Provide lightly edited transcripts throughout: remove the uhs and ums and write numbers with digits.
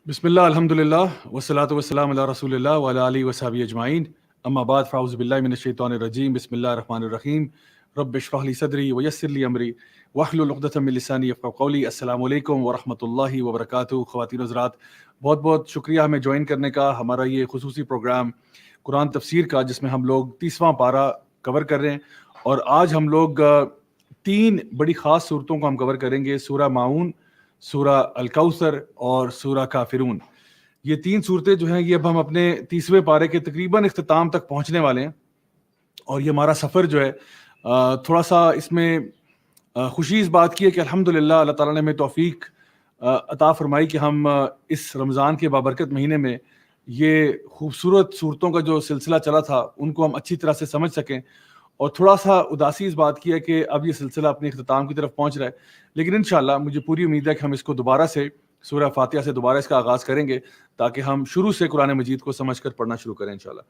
بسم اللہ الحمد للہ والصلاۃ والسلام علی رسول اللہ وعلی آلہ وصحبہ اجمعین اما بعد فاعوذ باللہ من الشیطان الرجیم بسم اللہ الرحمن الرحیم رب اشرح لی صدری ویسر لی امری واحلل عقدۃ من لسانی یفقہوا قولی۔ السلام علیکم ورحمۃ اللہ وبرکاتہ۔ خواتین و حضرات، بہت بہت شکریہ ہمیں جوائن کرنے کا، ہمارا یہ خصوصی پروگرام قرآن تفسیر کا، جس میں ہم لوگ 30واں پارہ کور کر رہے ہیں، اور آج ہم لوگ 3 بڑی خاص صورتوں کو ہم کور کریں گے: سورہ ماعون، سورہ الکوثر اور سورہ کافرون۔ یہ 3 صورتیں جو ہیں، یہ اب ہم اپنے 30ویں پارے کے تقریباً اختتام تک پہنچنے والے ہیں، اور یہ ہمارا سفر جو ہے تھوڑا سا اس میں خوشی اس بات کی ہے کہ الحمدللہ اللہ تعالیٰ نے ہمیں توفیق عطا فرمائی کہ ہم اس رمضان کے بابرکت مہینے میں یہ خوبصورت صورتوں کا جو سلسلہ چلا تھا ان کو ہم اچھی طرح سے سمجھ سکیں، اور تھوڑا سا اداسی اس بات کی ہے کہ اب یہ سلسلہ اپنے اختتام کی طرف پہنچ رہا ہے، لیکن انشاءاللہ مجھے پوری امید ہے کہ ہم اس کو دوبارہ سے سورہ فاتحہ سے دوبارہ اس کا آغاز کریں گے، تاکہ ہم شروع سے قرآن مجید کو سمجھ کر پڑھنا شروع کریں انشاءاللہ۔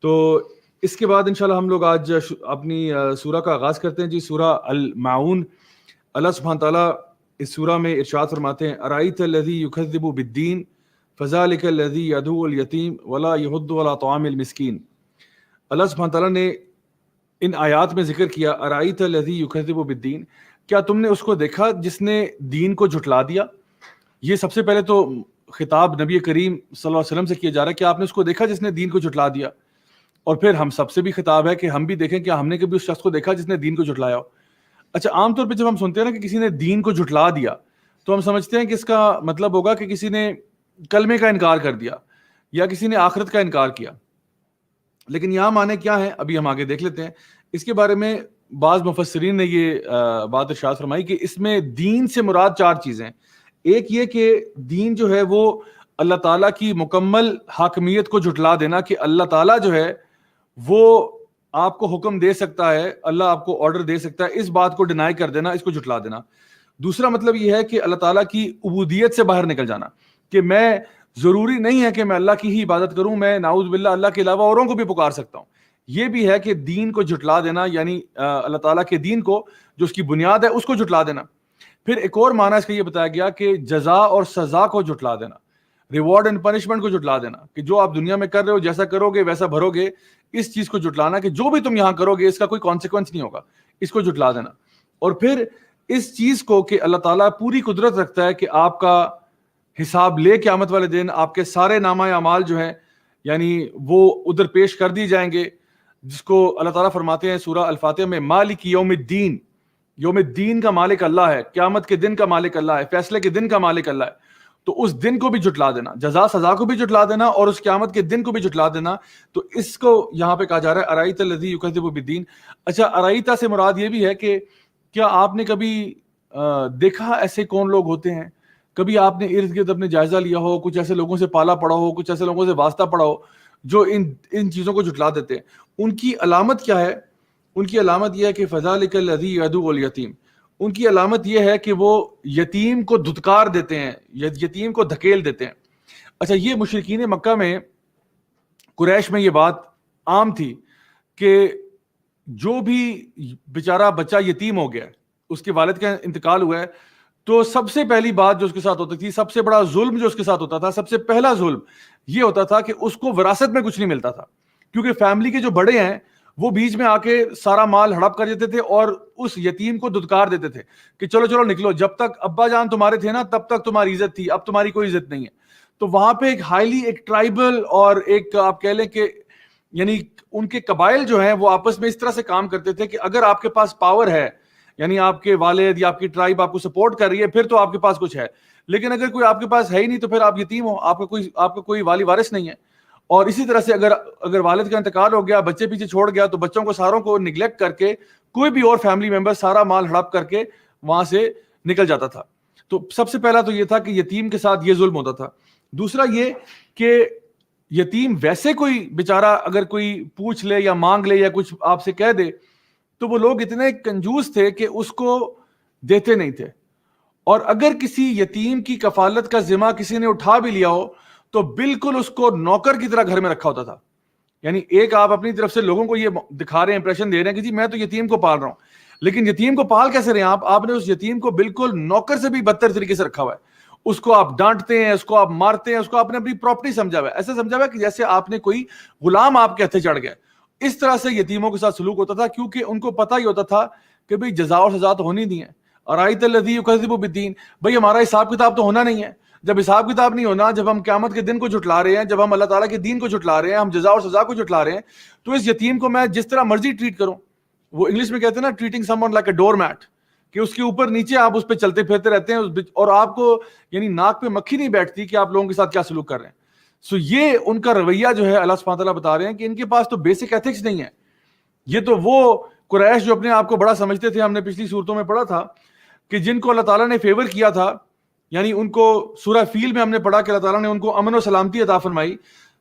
تو اس کے بعد انشاءاللہ ہم لوگ آج اپنی سورہ کا آغاز کرتے ہیں جی، سورہ الماعون۔ اللہ سبحانہ تعالیٰ اس سورہ میں ارشاد فرماتے ہیں: ارأیت الذی یکذب بالدین فذلک الذی یدعو الیتیم ولا یحض علی طعام المسکین۔ اللہ سبحانہ تعالیٰ نے ان آیات میں ذکر کیا ارأیت الذی یکذب بالدین، کیا تم نے اس کو دیکھا جس نے دین کو جھٹلا دیا؟ یہ سب سے پہلے تو خطاب نبی کریم صلی اللہ علیہ وسلم سے کیا جا رہا ہے کہ آپ نے اس کو دیکھا جس نے دین کو جھٹلا دیا، اور پھر ہم سب سے بھی خطاب ہے کہ ہم بھی دیکھیں کہ ہم نے کبھی اس شخص کو دیکھا جس نے دین کو جھٹلایا ہو۔ اچھا، عام طور پہ جب ہم سنتے ہیں نا کہ کسی نے دین کو جھٹلا دیا، تو ہم سمجھتے ہیں کہ اس کا مطلب ہوگا کہ کسی نے کلمے کا انکار کر دیا یا کسی نے آخرت کا انکار کیا، لیکن یہاں معنی کیا ہے ابھی ہم آگے دیکھ لیتے ہیں۔ اس کے بارے میں بعض مفسرین نے یہ بات ارشاد فرمائی کہ اس میں دین سے مراد 4 چیزیں ہیں۔ ایک یہ کہ دین جو ہے وہ اللہ تعالیٰ کی مکمل حاکمیت کو جھٹلا دینا، کہ اللہ تعالیٰ جو ہے وہ آپ کو حکم دے سکتا ہے، اللہ آپ کو آرڈر دے سکتا ہے، اس بات کو ڈینائی کر دینا، اس کو جھٹلا دینا۔ دوسرا مطلب یہ ہے کہ اللہ تعالیٰ کی عبودیت سے باہر نکل جانا، کہ میں ضروری نہیں ہے کہ میں اللہ کی ہی عبادت کروں، میں نعوذ باللہ اللہ کے علاوہ اوروں کو بھی پکار سکتا ہوں۔ یہ بھی ہے کہ دین کو جھٹلا دینا، یعنی اللہ تعالیٰ کے دین کو جو اس کی بنیاد ہے اس کو جھٹلا دینا۔ پھر ایک اور معنی اس کا یہ بتایا گیا کہ جزا اور سزا کو جھٹلا دینا، ریوارڈ اینڈ پنشمنٹ کو جھٹلا دینا، کہ جو آپ دنیا میں کر رہے ہو جیسا کرو گے ویسا بھرو گے، اس چیز کو جھٹلانا کہ جو بھی تم یہاں کرو گے اس کا کوئی کانسیکوینس نہیں ہوگا، اس کو جھٹلا دینا۔ اور پھر اس چیز کو کہ اللہ تعالیٰ پوری قدرت رکھتا ہے کہ آپ کا حساب لے قیامت والے دن آپ کے سارے نامہ اعمال جو ہیں یعنی وہ ادھر پیش کر دی جائیں گے، جس کو اللہ تعالیٰ فرماتے ہیں سورہ الفاتحہ میں مالک یوم الدین، یوم الدین کا مالک اللہ ہے، قیامت کے دن کا مالک اللہ ہے، فیصلے کے دن کا مالک اللہ ہے۔ تو اس دن کو بھی جھٹلا دینا، جزا سزا کو بھی جھٹلا دینا، اور اس قیامت کے دن کو بھی جھٹلا دینا۔ تو اس کو یہاں پہ کہا جا رہا ہے ارأیت الذی یکذب بالدین۔ اچھا، ارأیت سے مراد یہ بھی ہے کہ کیا آپ نے کبھی دیکھا ایسے کون لوگ ہوتے ہیں، کبھی آپ نے ارد گرد اپنے جائزہ لیا ہو، کچھ ایسے لوگوں سے پالا پڑا ہو، کچھ ایسے لوگوں سے واسطہ پڑا ہو جو ان چیزوں کو جھٹلا دیتے ہیں۔ ان کی علامت کیا ہے؟ ان کی علامت یہ ہے کہ فذلک الذی یدعو الیتیم، ان کی علامت یہ ہے کہ وہ یتیم کو دھتکار دیتے ہیں، یتیم کو دھکیل دیتے ہیں۔ اچھا، یہ مشرکین مکہ میں، قریش میں یہ بات عام تھی کہ جو بھی بیچارہ بچہ یتیم ہو گیا ہے، اس کے والد کا انتقال ہوا ہے، تو سب سے پہلی بات جو اس کے ساتھ ہوتی تھی، سب سے بڑا ظلم جو اس کے ساتھ ہوتا تھا، سب سے پہلا ظلم یہ ہوتا تھا کہ اس کو وراثت میں کچھ نہیں ملتا تھا، کیونکہ فیملی کے جو بڑے ہیں وہ بیچ میں آ کے سارا مال ہڑپ کر دیتے تھے اور اس یتیم کو دھتکار دیتے تھے کہ چلو چلو نکلو، جب تک ابا جان تمہارے تھے نا تب تک تمہاری عزت تھی، اب تمہاری کوئی عزت نہیں ہے۔ تو وہاں پہ ایک ہائیلی ایک ٹرائبل اور ایک آپ کہہ لیں کہ یعنی ان کے قبائل جو ہیں وہ آپس میں اس طرح سے کام کرتے تھے کہ اگر آپ کے پاس پاور ہے، یعنی آپ کے والد یا آپ کی ٹرائب آپ کو سپورٹ کر رہی ہے، پھر تو آپ کے پاس کچھ ہے، لیکن اگر کوئی آپ کے پاس ہے ہی نہیں تو پھر آپ یتیم ہو، آپ کا کوئی والی وارث نہیں ہے۔ اور اسی طرح سے اگر والد کا انتقال ہو گیا، بچے پیچھے چھوڑ گیا، تو بچوں کو ساروں کو نگلیکٹ کر کے کوئی بھی اور فیملی ممبر سارا مال ہڑپ کر کے وہاں سے نکل جاتا تھا۔ تو سب سے پہلا تو یہ تھا کہ یتیم کے ساتھ یہ ظلم ہوتا تھا۔ دوسرا یہ کہ یتیم ویسے کوئی بیچارہ اگر کوئی پوچھ لے یا مانگ لے یا کچھ آپ سے کہہ دے، تو وہ لوگ اتنے کنجوس تھے کہ اس کو دیتے نہیں تھے، اور اگر کسی یتیم کی کفالت کا ذمہ کسی نے اٹھا بھی لیا ہو تو بالکل اس کو نوکر کی طرح گھر میں رکھا ہوتا تھا۔ یعنی ایک آپ اپنی طرف سے لوگوں کو یہ دکھا رہے ہیں، امپریشن دے رہے ہیں کہ جی میں تو یتیم کو پال رہا ہوں، لیکن یتیم کو پال کیسے رہے ہیں آپ نے اس یتیم کو بالکل نوکر سے بھی بدتر طریقے سے رکھا ہوا ہے، اس کو آپ ڈانٹتے ہیں, اس کو آپ مارتے ہیں, اس کو آپ نے اپنی پراپرٹی سمجھا ہوا ہے, ایسے سمجھا ہوا ہے کہ جیسے آپ نے کوئی غلام آپ کے ہتھے چڑھ گیا. اس طرح سے یتیموں کے ساتھ سلوک ہوتا تھا, کیونکہ ان کو پتہ ہی ہوتا تھا کہ بھئی جزا اور سزا تو ہونی نہیں ہے. ارایت الذی یکذب بالدین, بھئی ہمارا حساب کتاب تو ہونا نہیں ہے. جب حساب کتاب نہیں ہونا, جب ہم قیامت کے دن کو جھٹلا رہے ہیں, جب ہم اللہ تعالیٰ کے دین کو جھٹلا رہے ہیں, ہم جزا اور سزا کو جھٹلا رہے ہیں, تو اس یتیم کو میں جس طرح مرضی ٹریٹ کروں, وہ انگلش میں کہتے ہیں نا treating some one like a door mat, کہ اس کے اوپر نیچے آپ اس پہ چلتے پھرتے رہتے ہیں, اور آپ کو یعنی ناک پہ مکھی نہیں بیٹھتی کہ آپ لوگوں کے ساتھ کیا سلوک کر رہے ہیں. سو یہ ان کا رویہ جو ہے اللہ سبحانہ تعالیٰ بتا رہے ہیں کہ ان کے پاس تو بیسک ایتھکس نہیں ہے. یہ تو وہ قریش جو اپنے آپ کو بڑا سمجھتے تھے, ہم نے پچھلی صورتوں میں پڑھا تھا کہ جن کو اللہ تعالیٰ نے فیور کیا تھا, یعنی ان کو سورہ فیل میں ہم نے پڑھا کہ اللہ تعالیٰ نے ان کو امن و سلامتی عطا فرمائی,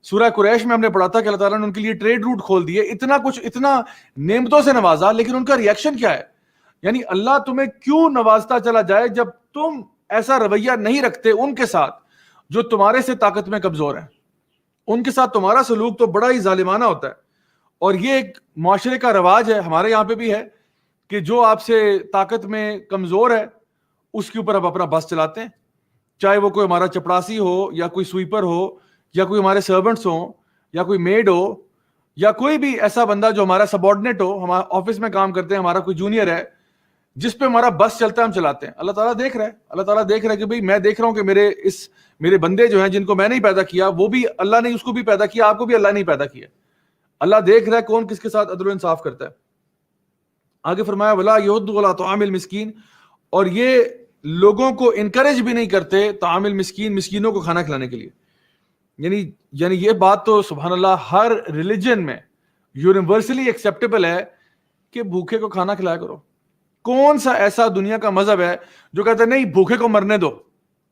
سورہ قریش میں ہم نے پڑھا تھا کہ اللہ تعالیٰ نے ان کے لیے ٹریڈ روٹ کھول دیے, اتنا کچھ, اتنا نعمتوں سے نوازا, لیکن ان کا ریئیکشن کیا ہے؟ یعنی اللہ تمہیں کیوں نوازتا چلا جائے جب تم ایسا رویہ نہیں رکھتے ان کے ساتھ جو تمہارے سے طاقت میں کمزور ہیں. ان کے ساتھ تمہارا سلوک تو بڑا ہی ظالمانہ ہوتا ہے, اور یہ ایک معاشرے کا رواج ہے, ہمارے یہاں پہ بھی ہے کہ جو آپ سے طاقت میں کمزور ہے اس کے اوپر آپ اپنا بس چلاتے ہیں, چاہے وہ کوئی ہمارا چپڑاسی ہو, یا کوئی سویپر ہو, یا کوئی ہمارے سرونٹس ہوں, یا کوئی میڈ ہو, یا کوئی بھی ایسا بندہ جو ہمارا سبارڈینیٹ ہو, ہمارا آفس میں کام کرتے ہیں, ہمارا کوئی جونیئر ہے جس پہ ہمارا بس چلتا ہے, ہم چلاتے ہیں. اللہ تعالیٰ دیکھ رہا ہے, اللہ تعالیٰ دیکھ رہا ہے کہ بھئی میں دیکھ رہا ہوں کہ میرے بندے جو ہیں جن کو میں نہیں پیدا کیا, وہ بھی اللہ نے اس کو بھی پیدا کیا, آپ کو بھی اللہ نے پیدا کیا. اللہ دیکھ رہا ہے کون کس کے ساتھ عدل و انصاف کرتا ہے. آگے فرمایا ولا یحض علی طعام المسکین, اور یہ لوگوں کو انکریج بھی نہیں کرتے طعام المسکین, مسکینوں کو کھانا کھلانے کے لیے. یعنی یہ بات تو سبحان اللہ ہر ریلیجن میں یونیورسلی ایکسیپٹیبل ہے کہ بھوکے کو کھانا کھلایا کرو. کون سا ایسا دنیا کا مذہب ہے جو کہتا ہے نہیں بھوکے کو مرنے دو؟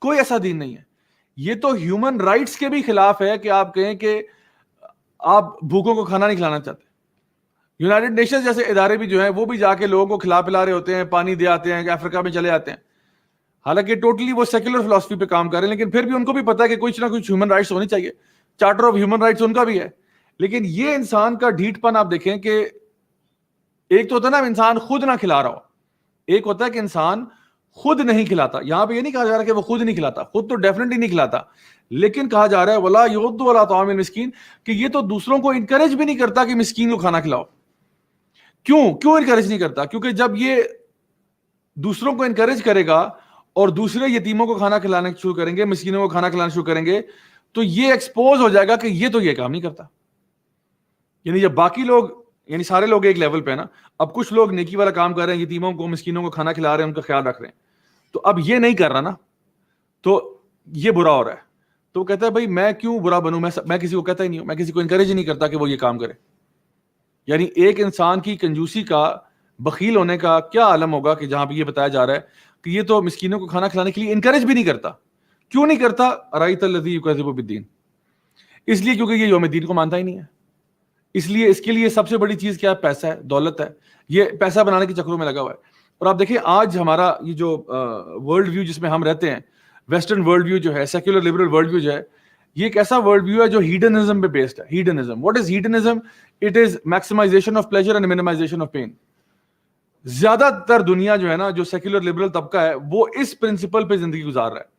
کوئی ایسا دین نہیں ہے. یہ تو ہیومن رائٹس کے بھی خلاف ہے کہ آپ کہیں کہ آپ بھوکوں کو کھانا نہیں کھلانا چاہتے. یونائٹڈ نیشنز جیسے ادارے بھی جو ہیں وہ بھی جا کے لوگوں کو کھلا پلا رہے ہوتے ہیں, پانی دے آتے ہیں, کہ افریقہ میں چلے آتے ہیں, حالانکہ ٹوٹلی وہ سیکولر فلاسفی پہ کام کر رہے ہیں, لیکن پھر بھی ان کو بھی پتا ہے کہ کچھ نہ کچھ ہیومن رائٹس ہونی چاہیے. چارٹر آف ہیومن رائٹس ان کا بھی ہے. لیکن یہ انسان کا ڈھیٹ پن آپ دیکھیں کہ ایک تو ہوتا ہے نا انسان خود نہ کھلا رہا ہو, ایک ہوتا ہے کہ انسان خود نہیں کھلاتا. یہاں پہ یہ نہیں کہا جا رہا کہ وہ خود نہیں کھلاتا, خود تو ڈیفینیٹلی نہیں کھلاتا, لیکن کہا جا رہا ہے ولا یحض علی طعام المسکین, کہ یہ تو دوسروں کو انکریج بھی نہیں کرتا کہ مسکین کو کھانا کھلاؤ. کیوں انکریج نہیں کرتا؟ کیونکہ جب یہ دوسروں کو انکریج کرے گا اور دوسرے یتیموں کو کھانا کھلانا شروع کریں گے, مسکینوں کو کھانا کھلانا شروع کریں گے, تو یہ ایکسپوز ہو جائے گا کہ یہ تو یہ کام نہیں کرتا. یعنی جب باقی لوگ, یعنی سارے لوگ ایک لیول پہ نا, اب کچھ لوگ نیکی والا کام کر رہے ہیں, یتیموں کو مسکینوں کو کھانا کھلا رہے ہیں, ان کا خیال رکھ رہے ہیں, تو اب یہ نہیں کر رہا نا, تو یہ برا ہو رہا ہے. تو وہ کہتا ہے بھائی میں کیوں برا بنوں, میں کسی کو کہتا ہی نہیں ہوں, میں کسی کو انکریج ہی نہیں کرتا کہ وہ یہ کام کرے. یعنی ایک انسان کی کنجوسی کا, بخیل ہونے کا کیا عالم ہوگا کہ جہاں پہ یہ بتایا جا رہا ہے کہ یہ تو مسکینوں کو کھانا کھلانے کے لیے انکریج بھی نہیں کرتا. کیوں نہیں کرتا؟ ارایت الذی یکذب بالدین, اس لیے کیونکہ یہ یوم دین کو مانتا ہی نہیں ہے. اس لیے اس کے لیے سب سے بڑی چیز کیا ہے؟ پیسہ ہے, دولت ہے. یہ پیسہ بنانے کے چکروں میں لگا ہوا ہے. اور آپ دیکھیں آج ہمارا یہ جو ورلڈ ویو جس میں ہم رہتے ہیں, ویسٹرن ورلڈ ویو جو ہے, سیکولر لبرل ورلڈ ویو جو ہے, یہ ایک ایسا ورلڈ ویو ہے جو ہیڈنزم پہ بیسڈ ہے. Hedonism, what is hedonism? It is maximisation of pleasure and minimisation of pain. زیادہ تر دنیا جو ہے نا, جو سیکولر لبرل طبقہ ہے, وہ اس پرنسپل پہ زندگی گزار رہا ہے.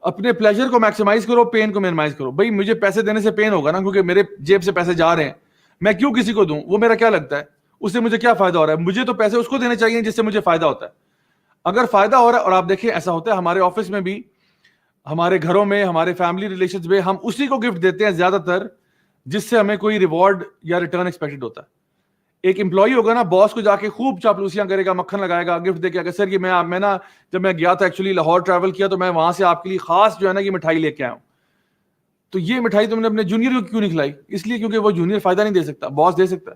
اپنے پلیجر کو میکسیمائز کرو, پین کو منیمائز کرو. بھائی مجھے پیسے دینے سے پین ہوگا نا, کیونکہ میرے جیب سے پیسے جا رہے ہیں, میں کیوں کسی کو دوں؟ وہ میرا کیا لگتا ہے, اس سے مجھے کیا فائدہ ہو رہا ہے؟ مجھے تو پیسے اس کو دینے چاہیے جس سے مجھے فائدہ ہوتا ہے. اگر فائدہ ہو رہا ہے, اور آپ دیکھیں ایسا ہوتا ہے ہمارے آفس میں بھی, ہمارے گھروں میں, ہمارے فیملی ریلیشنز میں, ہم اسی کو گفٹ دیتے ہیں زیادہ تر جس سے ہمیں کوئی ریوارڈ یا ریٹرن ایکسپیکٹڈ ہوتا ہے. ایک امپلائی ہوگا نا, باس کو جا کے خوب چاپلوسیاں کرے گا, مکھن لگائے گا, گفٹ دے کے, سر یہ میں نا جب میں گیا تھا ایکچولی لاہور ٹریول کیا, تو میں وہاں سے آپ کے لیے خاص جو ہے نا یہ مٹھائی لے کے آیا ہوں. تو یہ مٹھائی تم نے اپنے جونیئر کو کیوں نہیں کھلائی؟ اس لیے کیونکہ وہ جونیئر فائدہ نہیں دے سکتا, باس دے سکتا ہے.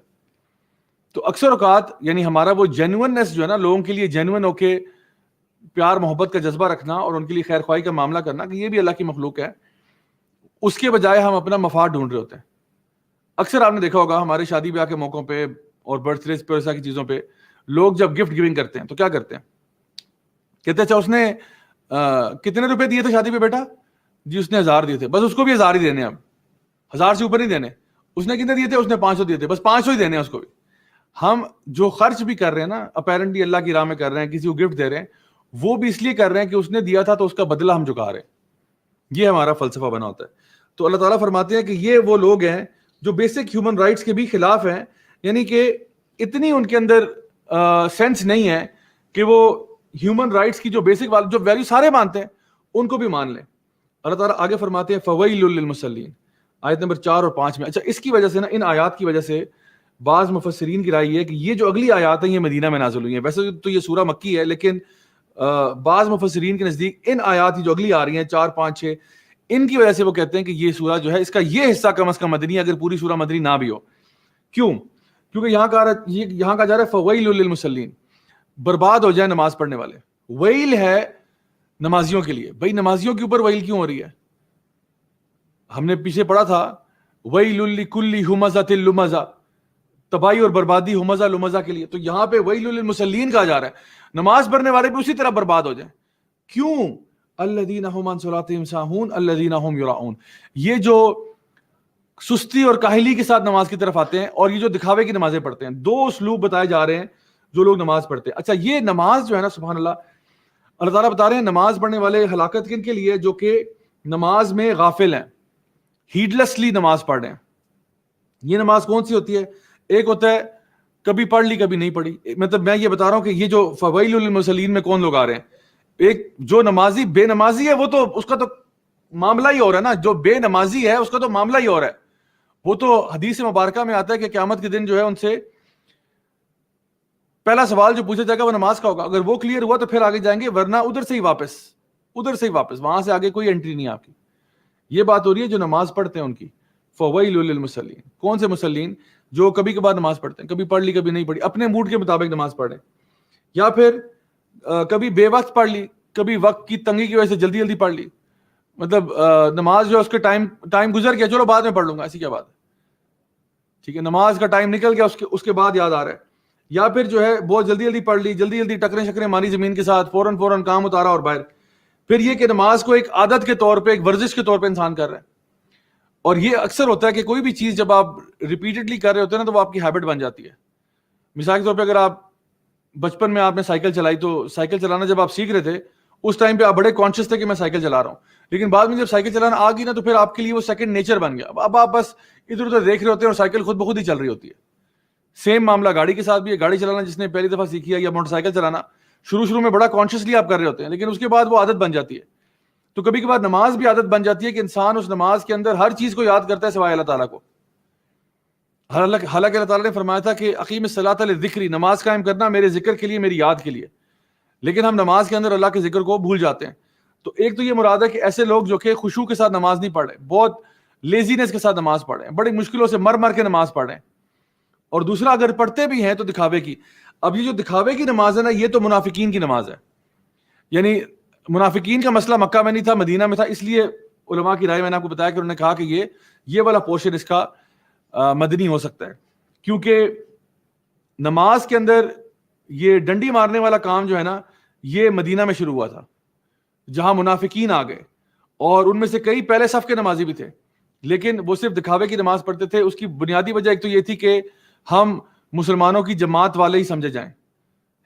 تو اکثر اوقات یعنی ہمارا وہ جینوئننس جو ہے نا, لوگوں کے لیے جینوئن ہو کے پیار محبت کا جذبہ رکھنا اور ان کے لیے خیر خواہی کا معاملہ کرنا, کہ یہ بھی اللہ کی مخلوق ہے, اس کے بجائے ہم اپنا مفاد ڈھونڈ رہے ہوتے ہیں. اکثر آپ نے دیکھا ہوگا ہمارے شادی بیاہ کے موقعوں پہ اور برتھ ڈیز پہ, ایسا کی چیزوں پہ لوگ جب گفٹ گیونگ کرتے ہیں تو کیا کرتے ہیں؟ کہتے ہیں اچھا اس نے کتنے روپے دیے تھے شادی پہ بیٹا؟ جی اس نے 1000 دیے تھے, بس اس کو بھی 1000 ہی دینے, اب 1000 سے اوپر نہیں دینے. اس نے کتنے دیے تھے؟ اس نے 500 دیے تھے, بس 500 ہی دینے اس کو بھی. ہم جو خرچ بھی کر رہے ہیں نا, اپیرنٹلی اللہ کی راہ میں کر رہے ہیں, کسی کو گفٹ دے رہے ہیں, وہ بھی اس لیے کر رہے ہیں کہ اس نے دیا تھا تو اس کا بدلہ ہم چکا رہے ہیں. یہ ہمارا فلسفہ بنا ہوتا ہے. تو اللہ تعالیٰ فرماتے ہیں کہ یہ وہ لوگ ہیں جو بیسک ہیومن رائٹس کے بھی خلاف ہیں, یعنی کہ اتنی ان کے اندر سینس نہیں ہے کہ وہ ہیومن رائٹس کی جو بیسک جو ویلیو سارے مانتے ہیں ان کو بھی مان لیں. اللہ تعالیٰ آگے فرماتے ہیں فویل للمصلین, آیت نمبر 4 اور 5 میں. اچھا, اس کی وجہ سے نا, ان آیات کی وجہ سے بعض مفسرین کی رائے یہ ہے کہ یہ جو اگلی آیات ہیں یہ مدینہ میں نازل ہوئی ہیں. ویسے تو یہ سورہ مکی ہے, لیکن بعض مفسرین کے نزدیک ان آیات جو اگلی آ رہی ہیں 4, 5, 6, ان کی وجہ سے وہ کہتے ہیں کہ یہ سورہ جو ہے اس کا یہ حصہ کم از کم مدنی ہے, اگر پوری سورہ مدنی نہ بھی ہو. کیوں؟ کیونکہ یہاں کہا جا رہا ہے فویل للمصلین, برباد ہو جائے نماز پڑھنے والے. ویل ہے نمازیوں کے لیے. بھائی نمازیوں کے اوپر ویل کیوں ہو رہی ہے؟ ہم نے پیچھے پڑھا تھا ویل لکل ہمزۃ لمزہ, تباہی اور بربادی ہمزہ لمزہ کے لیے. تو یہاں پہ ویل للمصلین کہا جا رہا ہے, نماز پڑھنے والے بھی اسی طرح برباد ہو جائیں. کیوں؟ الذین هم عن صلاتهم ساہون الذین هم یراؤون, یہ جو سستی اور کاہلی کے ساتھ نماز کی طرف آتے ہیں اور یہ جو دکھاوے کی نمازیں پڑھتے ہیں. دو اسلوب بتائے جا رہے ہیں جو لوگ نماز پڑھتے ہیں. اچھا, یہ نماز جو ہے نا, سبحان اللہ, اللہ تعالیٰ بتا رہے ہیں نماز پڑھنے والے ہلاکت کن کے لیے؟ جو کہ نماز میں غافل ہیں, ہیڈلسلی نماز پڑھ رہے ہیں. یہ نماز کون سی ہوتی ہے؟ ایک ہوتا ہے کبھی پڑھ لی کبھی نہیں پڑھی. مطلب میں یہ بتا رہا ہوں کہ یہ جو فویل للمصلین میں کون لوگ آ رہے ہیں, ایک جو نمازی بے نمازی ہے وہ تو اس کا تو معاملہ ہی اور ہے نا. جو بے نمازی ہے اس کا تو معاملہ ہی اور ہے. وہ تو حدیث مبارکہ میں آتا ہے کہ قیامت کے دن جو ہے ان سے پہلا سوال جو پوچھا جائے گا وہ نماز کا ہوگا. اگر وہ کلیئر ہوا تو پھر آگے جائیں گے, ورنہ ادھر سے ہی واپس, وہاں سے آگے کوئی انٹری نہیں آپ کی. یہ بات ہو رہی ہے جو نماز پڑھتے ہیں ان کی. فویل للمصلین, کون سے مصلین؟ جو کبھی کبھار نماز پڑھتے ہیں, کبھی پڑھ لی کبھی نہیں پڑھی, اپنے موڈ کے مطابق نماز پڑھیں, یا پھر کبھی بے وقت پڑھ لی, کبھی وقت کی تنگی کی وجہ سے جلدی جلدی پڑھ لی. مطلب نماز جو ہے اس کے ٹائم گزر گیا, چلو بعد میں پڑھ لوں گا, ایسی کیا بات ہے. ٹھیک ہے, نماز کا ٹائم نکل گیا, اس کے بعد یاد آ رہا ہے. یا پھر جو ہے بہت جلدی جلدی پڑھ لی, جلدی جلدی ٹکریں شکریں ماری زمین کے ساتھ, فوراً کام اتارا اور باہر. پھر یہ کہ نماز کو ایک عادت کے طور پہ, ایک ورزش کے طور پہ انسان کر رہا ہے. اور یہ اکثر ہوتا ہے کہ کوئی بھی چیز جب آپ ریپیٹڈلی کر رہے ہوتے ہیں نا تو وہ آپ کی ہیبٹ بن جاتی ہے. مثال کے طور پہ اگر آپ بچپن میں آپ نے سائیکل چلائی, تو سائیکل چلانا جب آپ سیکھ رہے تھے اس ٹائم پہ آپ بڑے کانشیس تھے کہ میں سائیکل چلا رہا ہوں, لیکن بعد میں جب سائیکل چلانا آ گئی نا تو پھر آپ کے لیے وہ سیکنڈ نیچر بن گیا. اب آپ بس ادھر ادھر دیکھ رہے ہوتے ہیں اور سائیکل خود بخود ہی چل رہی ہوتی ہے. سیم معاملہ گاڑی کے ساتھ بھی ہے. گاڑی چلانا جس نے پہلی دفعہ سیکھی ہے, یا موٹر سائیکل چلانا, شروع میں بڑا کانشیسلی آپ کر رہے ہوتے ہیں, لیکن اس کے بعد وہ عادت بن جاتی ہے. تو کبھی کبھار نماز بھی عادت بن جاتی ہے کہ انسان اس نماز کے اندر ہر چیز کو یاد کرتا ہے سوائے اللہ تعالیٰ کو. حالانکہ اللہ تعالیٰ نے فرمایا تھا کہ اقیم الصلاۃ لذکری, نماز قائم کرنا میرے ذکر کے لیے, میری یاد کے لیے. لیکن ہم نماز کے اندر اللہ کے ذکر کو بھول جاتے ہیں. تو ایک تو یہ مراد ہے کہ ایسے لوگ جو کہ خشوع کے ساتھ نماز نہیں پڑھ رہے, بہت لیزینس کے ساتھ نماز پڑھ رہے ہیں, بڑی مشکلوں سے مر کے نماز پڑھ رہے ہیں. اور دوسرا اگر پڑھتے بھی ہیں تو دکھاوے کی. اب یہ جو دکھاوے کی نماز ہے نا, یہ تو منافقین کی نماز ہے. یعنی منافقین کا مسئلہ مکہ میں نہیں تھا, مدینہ میں تھا. اس لیے علماء کی رائے میں نے آپ کو بتایا کہ انہوں نے کہا کہ یہ والا پورشن اس کا مدنی ہو سکتا ہے, کیونکہ نماز کے اندر یہ ڈنڈی مارنے والا کام جو ہے نا, یہ مدینہ میں شروع ہوا تھا, جہاں منافقین آ گئے, اور ان میں سے کئی پہلے صف کے نمازی بھی تھے, لیکن وہ صرف دکھاوے کی نماز پڑھتے تھے. اس کی بنیادی وجہ ایک تو یہ تھی کہ ہم مسلمانوں کی جماعت والے ہی سمجھے جائیں.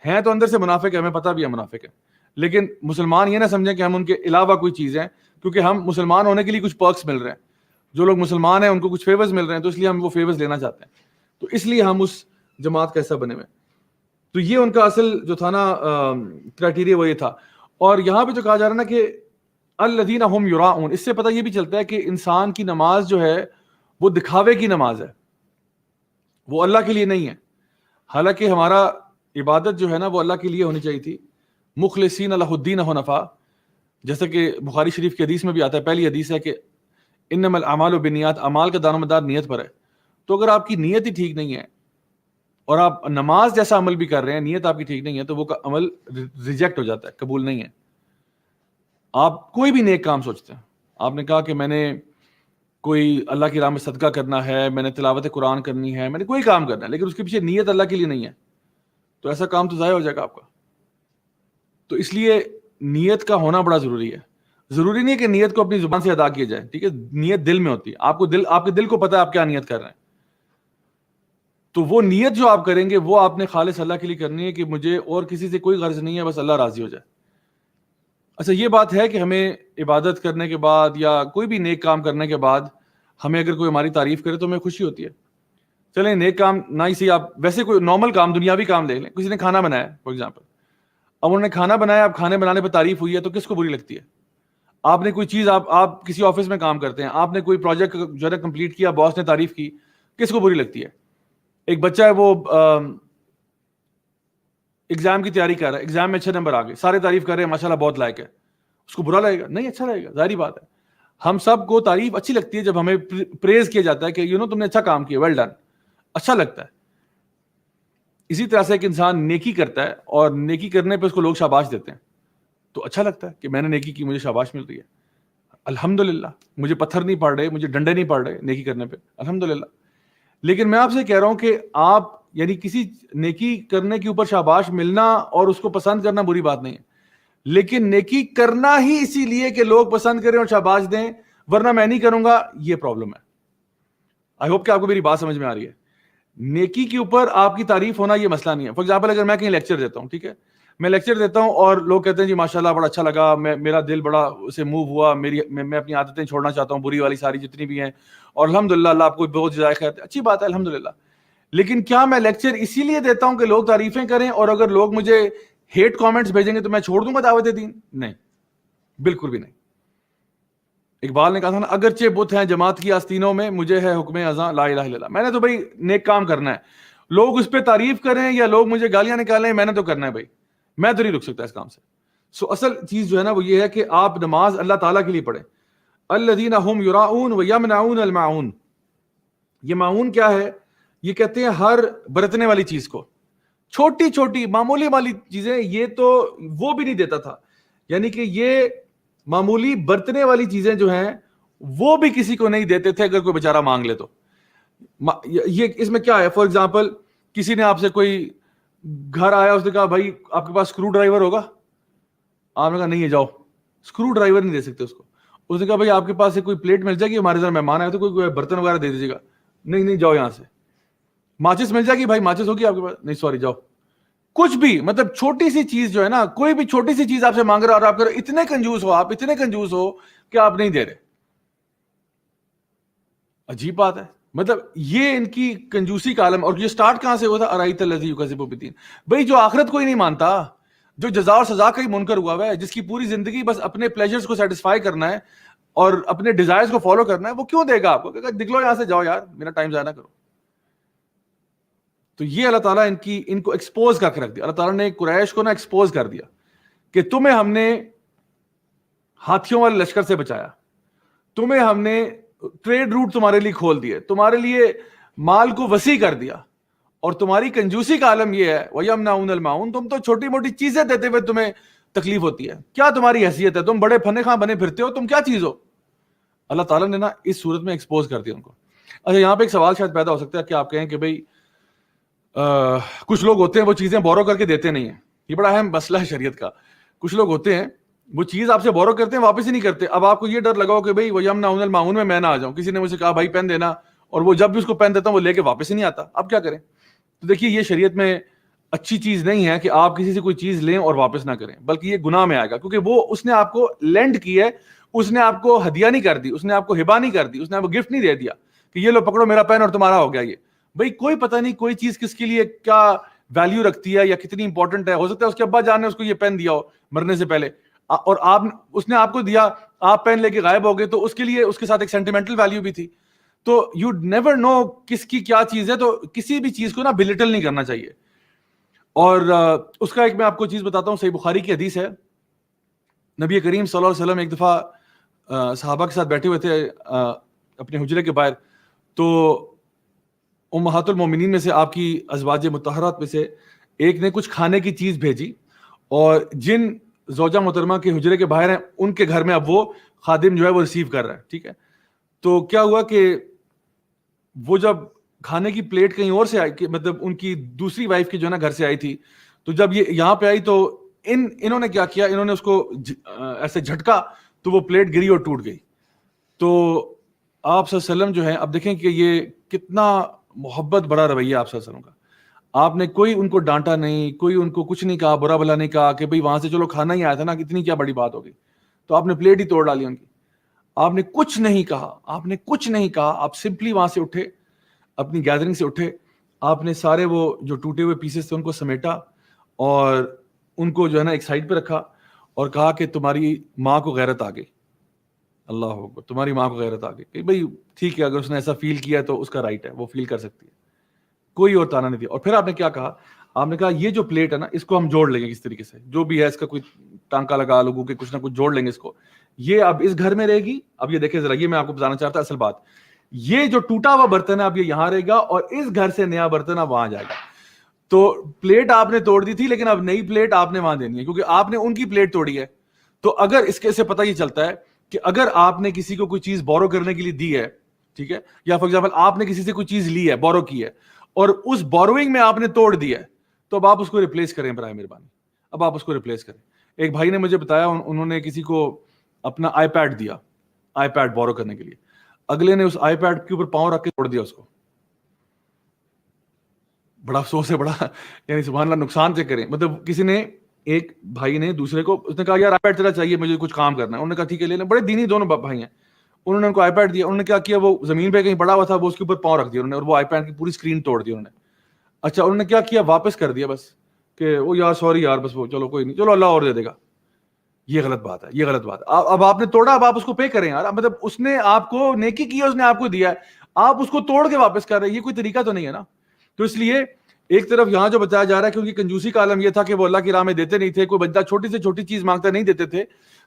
ہیں تو اندر سے منافق ہے, ہمیں پتہ بھی ہے منافق ہے, لیکن مسلمان یہ نہ سمجھیں کہ ہم ان کے علاوہ کوئی چیز ہیں, کیونکہ ہم مسلمان ہونے کے لیے کچھ پرکس مل رہے ہیں. جو لوگ مسلمان ہیں ان کو کچھ فیورز مل رہے ہیں, تو اس لیے ہم وہ فیورز لینا چاہتے ہیں, تو اس لیے ہم اس جماعت کا حصہ بنے ہوئے. تو یہ ان کا اصل جو تھا نا کرائٹیریا, وہ یہ تھا. اور یہاں پہ جو کہا جا رہا ہے نا کہ الذین هم یراؤون, اس سے پتہ یہ بھی چلتا ہے کہ انسان کی نماز جو ہے وہ دکھاوے کی نماز ہے, وہ اللہ کے لیے نہیں ہے. حالانکہ ہمارا عبادت جو ہے نا وہ اللہ کے لیے ہونی چاہیے تھی, مخلصین لہ الدین حنفاء, جیسا کہ بخاری شریف کی حدیث میں بھی آتا ہے. پہلی حدیث ہے کہ انما الاعمال بالنیات, اعمال کا دار و مدار نیت پر ہے. تو اگر آپ کی نیت ہی ٹھیک نہیں ہے اور آپ نماز جیسا عمل بھی کر رہے ہیں, نیت آپ کی ٹھیک نہیں ہے, تو وہ عمل ریجیکٹ ہو جاتا ہے, قبول نہیں ہے. آپ کوئی بھی نیک کام سوچتے ہیں, آپ نے کہا کہ میں نے کوئی اللہ کی راہ میں صدقہ کرنا ہے, میں نے تلاوت قرآن کرنی ہے, میں نے کوئی کام کرنا ہے, لیکن اس کے پیچھے نیت اللہ کے لیے نہیں ہے, تو ایسا کام تو ضائع ہو جائے گا آپ کا. تو اس لیے نیت کا ہونا بڑا ضروری ہے. ضروری نہیں ہے کہ نیت کو اپنی زبان سے ادا کیا جائے, ٹھیک ہے, نیت دل میں ہوتی ہے. آپ کے دل کو پتہ ہے آپ کیا نیت کر رہے ہیں, تو وہ نیت جو آپ کریں گے وہ آپ نے خالص اللہ کے لیے کرنی ہے کہ مجھے اور کسی سے کوئی غرض نہیں ہے, بس اللہ راضی ہو جائے. اچھا یہ بات ہے کہ ہمیں عبادت کرنے کے بعد یا کوئی بھی نیک کام کرنے کے بعد ہمیں اگر کوئی ہماری تعریف کرے تو ہمیں خوشی ہوتی ہے. چلیں نیک کام نہ ہی صحیح, آپ ویسے کوئی نارمل کام دنیاوی کام دیکھ لیں. کسی نے کھانا بنایا فار ایگزامپل, اب انہوں نے کھانا بنایا, اب کھانے بنانے پہ تعریف ہوئی ہے تو کس کو بری لگتی ہے؟ آپ نے کوئی چیز, آپ کسی آفس میں کام کرتے ہیں, آپ نے کوئی پروجیکٹ جو ہے کمپلیٹ کیا, باس نے تعریف کی, کس کو بری لگتی ہے؟ ایک بچہ ہے وہ ایگزام کی تیاری کر رہا ہے, ایگزام میں اچھے نمبر آ گئے, سارے تعریف کر رہے ہیں ماشاءاللہ بہت لائق ہے, اس کو برا لگے گا؟ نہیں, اچھا لگے گا, ظاہری بات ہے. ہم سب کو تعریف اچھی لگتی ہے جب ہمیں پریز کیا جاتا ہے کہ تم نے اچھا کام کیا, ویل ڈن, اچھا لگتا ہے. اسی طرح سے ایک انسان نیکی کرتا ہے اور نیکی کرنے پہ اس کو لوگ شاباش دیتے ہیں تو اچھا لگتا ہے کہ میں نے نیکی کی, مجھے شاباش مل رہی ہے, الحمدللہ, مجھے پتھر نہیں پڑ رہے, مجھے ڈنڈے نہیں پڑ رہے نیکی کرنے پہ, الحمدللہ. لیکن میں آپ سے کہہ رہا ہوں کہ آپ یعنی کسی نیکی کرنے کے اوپر شاباش ملنا اور اس کو پسند کرنا بری بات نہیں ہے, لیکن نیکی کرنا ہی اسی لیے کہ لوگ پسند کریں اور شاباش دیں, ورنہ میں نہیں کروں گا, یہ پرابلم ہے. آئی ہوپ کہ آپ کو میری بات سمجھ میں آ رہی ہے. نیکی کے اوپر آپ کی تعریف ہونا یہ مسئلہ نہیں ہے. فار ایگزامپل اگر میں کہیں لیکچر دیتا ہوں, ٹھیک ہے, میں لیکچر دیتا ہوں اور لوگ کہتے ہیں جی ماشاءاللہ بڑا اچھا لگا, میرا دل بڑا اسے موو ہوا, میں اپنی عادتیں چھوڑنا چاہتا ہوں بری والی ساری جتنی بھی ہیں, اور الحمدللہ اللہ آپ کو بہت جزائے خیر, اچھی بات ہے الحمدللہ. لیکن کیا میں لیکچر اسی لیے دیتا ہوں کہ لوگ تعریفیں کریں, اور اگر لوگ مجھے ہیٹ کامنٹس بھیجیں گے تو میں چھوڑ دوں گا دعوت دین؟ نہیں, بالکل بھی نہیں. اقبال نے کہا تھا نا, اگرچہ بت ہیں جماعت کی آستینوں میں, مجھے ہے حکم ازاں لا الہ الا اللہ. میں نے تو بھائی نیک کام کرنا ہے, لوگ اس پہ تعریف کریں یا لوگ مجھے گالیاں نکالیں, میں نے تو کرنا ہے بھائی, میں تو نہیں رک سکتا اس کام سے. سو اصل چیز جو ہے نا وہ یہ ہے کہ آپ نماز اللہ تعالیٰ کے لیے پڑھیں. الذین هم یراؤون ویمنعون الماعون. یہ معون کیا ہے؟ یہ کہتے ہیں ہر برتنے والی چیز کو, چھوٹی چھوٹی معمولی والی چیزیں, یہ تو وہ بھی نہیں دیتا تھا. یعنی کہ یہ معمولی برتنے والی چیزیں جو ہیں وہ بھی کسی کو نہیں دیتے تھے اگر کوئی بیچارہ مانگ لے تو. یہ اس میں کیا ہے؟ فار ایگزامپل کسی نے آپ سے کوئی گھر آیا, اس نے کہا بھائی آپ کے پاس اسکرو ڈرائیور ہوگا, آپ نے کہا نہیں ہے جاؤ, اسکرو ڈرائیور نہیں دے سکتے اس کو. اس نے کہا بھائی آپ کے پاس سے کوئی پلیٹ مل جائے گی, ہمارے ادھر مہمان آئے تو کوئی برتن وغیرہ دے دیجیے گا, نہیں جاؤ یہاں سے. ماچس مل جائے گی, بھائی ماچس ہوگی آپ کے پاس, نہیں سوری جاؤ. کچھ بھی, مطلب چھوٹی سی چیز جو ہے نا, کوئی بھی چھوٹی سی چیز آپ سے مانگ رہا اور آپ کر اتنے کنجوس ہو, آپ اتنے کنجوس ہو کہ آپ نہیں دے رہے. عجیب بات ہے. مطلب یہ ان کی کنجوسی کا عالم. اور یہ سٹارٹ کہاں سے ہوا تھا؟ ارایت الذی یکذب بالدین. بھائی جو آخرت کو ہی نہیں مانتا, جو جزا اور سزا کا ہی منکر ہوا ہے, جس کی پوری زندگی بس اپنے پلیجرز کو سیٹسفائی کرنا ہے اور اپنے ڈیزائرز کو فالو کرنا ہے, وہ کیوں دے گا آپ کو؟ نکلو یہاں سے, جاؤ یار, میرا ٹائم ضائع نہ کرو. تو یہ اللہ تعالیٰ ان کو ایکسپوز کر کے رکھ دیا. اللہ تعالیٰ نے قریش کو نا ایکسپوز کر دیا کہ تمہیں ہم نے ہاتھیوں والے لشکر سے بچایا, تمہیں ہم نے ٹریڈ روٹ تمہارے لیے کھول دیے, تمہارے لیے مال کو وسیع کر دیا, اور تمہاری کنجوسی کا عالم یہ ہے وَيَمْنَعُونَ الْمَاعُونَ, تم تو چھوٹی موٹی چیزیں دیتے ہوئے تمہیں تکلیف ہوتی ہے. کیا تمہاری حیثیت ہے؟ تم بڑے پھنے خاں بنے پھرتے ہو, تم کیا چیز ہو؟ اللہ تعالیٰ نے نا اس صورت میں ایکسپوز کر دیا ان کو. اچھا یہاں پہ ایک سوال شاید پیدا ہو سکتا ہے کہ آپ کہیں کہ بھئی کچھ لوگ ہوتے ہیں وہ چیزیں بورو کر کے دیتے نہیں ہیں. یہ بڑا اہم مسئلہ ہے شریعت کا. کچھ لوگ ہوتے ہیں وہ چیز آپ سے بورو کرتے ہیں, واپس ہی نہیں کرتے. اب آپ کو یہ ڈر لگاؤ کہ بھئی وَيَمْنَعُونَ الْمَاعُونَ میں نہ آ جاؤں, کسی نے مجھ سے کہا بھائی پین دینا, اور وہ جب بھی اس کو پین دیتا ہوں وہ لے کے واپس ہی نہیں آتا, اب کیا کریں؟ تو دیکھیے یہ شریعت میں اچھی چیز نہیں ہے کہ آپ کسی سے کوئی چیز لیں اور واپس نہ کریں, بلکہ یہ گناہ میں آئے گا, کیونکہ وہ اس نے آپ کو لینڈ کی ہے, اس نے آپ کو ہدیہ نہیں کر دی, اس نے آپ کو ہبا نہیں کر دی, اس نے آپ کو گفٹ نہیں دے دیا کہ یہ لو پکڑو میرا پین اور تمہارا ہو گیا. یہ بھئی کوئی پتہ نہیں کوئی چیز کس کے لیے کیا ویلیو رکھتی ہے یا کتنی امپورٹنٹ ہے. ہو سکتا ہے اس کے ابا جان نے اس کو یہ پین دیا ہو مرنے سے پہلے, اور اس نے آپ کو دیا, آپ پین لے کے غائب ہو گئے, تو اس کے لیے اس کے ساتھ ایک سینٹیمنٹل ویلیو بھی تھی. تو یو نیور نو کس کی کیا چیز ہے, تو کسی بھی چیز کو نا بلٹل نہیں کرنا چاہیے. اور اس کا ایک میں آپ کو چیز بتاتا ہوں, صحیح بخاری کی حدیث ہے. نبی کریم صلی اللہ علیہ وسلم ایک دفعہ صحابہ کے ساتھ بیٹھے ہوئے تھے اپنے حجرے کے باہر, تو امہات المومنین میں سے, آپ کی ازواج مطہرات میں سے ایک نے کچھ کھانے کی چیز بھیجی, اور جن زوجہ محترمہ کے حجرے کے باہر ہیں ان کے گھر میں اب وہ خادم جو ہے وہ ریسیو کر رہا ہے, ٹھیک ہے. تو کیا ہوا کہ وہ جب کھانے کی پلیٹ کہیں اور سے آئی, مطلب ان کی دوسری وائف کی جو ہے نا گھر سے آئی تھی, تو جب یہ یہاں پہ آئی تو انہوں نے کیا کیا, انہوں نے اس کو ایسے جھٹکا تو وہ پلیٹ گری اور ٹوٹ گئی. تو آپ صلی اللہ علیہ وسلم جو ہے, اب دیکھیں کہ یہ کتنا محبت بڑا رویہ آپ صلی اللہ علیہ وسلم کا. آپ نے کوئی ان کو ڈانٹا نہیں, کوئی ان کو کچھ نہیں کہا, برا بھلا نہیں کہا کہ بھئی وہاں سے چلو کھانا ہی آیا تھا نا, کتنی کیا بڑی بات ہوگی, تو آپ نے پلیٹ ہی توڑ ڈالی ان کی. آپ نے کچھ نہیں کہا, آپ نے کچھ نہیں کہا, آپ سمپلی وہاں سے اٹھے, اپنی گیدرنگ سے اٹھے, آپ نے سارے وہ جو ٹوٹے ہوئے پیسز تھے ان کو سمیٹا اور ان کو جو ہے نا ایک سائڈ پہ رکھا اور کہا کہ تمہاری ماں کو غیرت آ گئی. اللہ اکبر, تمہاری ماں کو غیرت آ گئی. کہ بھئی ٹھیک ہے, اگر اس نے ایسا فیل کیا تو اس کا رائٹ ہے, وہ فیل کر سکتی ہے, کوئی اور تانا نہیں دیا. اور پھر آپ نے کیا کہا, آپ نے کہا یہ جو پلیٹ ہے نا اس کو ہم جوڑ لیں گے کس طریقے سے, جو بھی ہے اس کا کوئی ٹانکا لگا لوگوں کے کچھ نہ کچھ جوڑ لیں گے اس کو, یہ اب اس گھر میں رہے گی. اب یہ دیکھیں ذرا, یہ میں آپ کو بتانا چاہتا ہوں اصل بات, یہ جو ٹوٹا ہوا برتن ہے اب یہ یہاں رہے گا اور اس گھر سے نیا برتن اب وہاں جائے گا. تو پلیٹ آپ نے توڑ دی تھی لیکن اب نئی پلیٹ آپ نے وہاں دینی ہے کیونکہ آپ نے ان کی پلیٹ توڑی ہے. تو اگر اس کے سے پتہ یہ چلتا ہے کہ اگر آپ نے کسی کو کوئی چیز بورو کرنے کے لیے دی ہے, ٹھیک ہے, یا فار ایگزامپل آپ نے کسی سے کوئی چیز لی ہے, بورو کی ہے, اور اس بوروئنگ میں آپ نے توڑ دیا ہے, تو اب آپ اس کو ریپلیس کریں برائے مہربانی, اب آپ اس کو ریپلیس کریں. ایک بھائی نے مجھے بتایا انہوں نے کسی کو اپنا آئی پیڈ دیا, آئی پیڈ بورو کرنے کے لیے, اگلے نے اس آئی پیڈ کے اوپر پاؤں رکھ کے توڑ دیا اس کو. بڑا افسوس ہے, بڑا یعنی سبحان اللہ نقصان سے کریں. مطلب کسی نے, ایک بھائی نے دوسرے کو, اس نے کہا یار آئی پیڈ تیرا چاہیے, مجھے کچھ کام کرنا ہے. انہوں نے کہا ٹھیک ہے لے لیں, بڑے دینی دونوں بھائی ہیں. انہوں نے ان کو آئی پیڈ دیا, انہوں نے کیا کیا, وہ زمین پہ کہیں پڑا ہوا تھا, وہ اس کے اوپر پاؤں رکھ دیا انہوں نے, اور وہ آئی پیڈ کی پوری اسکرین توڑ دی انہوں نے. اچھا انہوں نے کیا کیا, واپس کر دیا بس, کہ وہ یار سوری یار, بس وہ چلو کوئی نہیں, چلو اللہ اور دے دے گا. یہ غلط بات ہے, یہ غلط بات ہے. اب آپ نے توڑا, اب آپ اس کو پے کریں یار. مطلب اس نے آپ کو نیکی کی, اس نے آپ کو دیا ہے, آپ اس کو توڑ کے واپس کر رہے ہیں, یہ کوئی طریقہ تو نہیں ہے نا. تو اس لیے ایک طرف یہاں جو بتایا جا رہا ہے کہ ان کی کنجوسی کا عالم یہ تھا کہ وہ اللہ کی راہ میں دیتے نہیں تھے, کوئی بندہ چھوٹی سے چھوٹی چیز مانگتا نہیں دیتے تھے.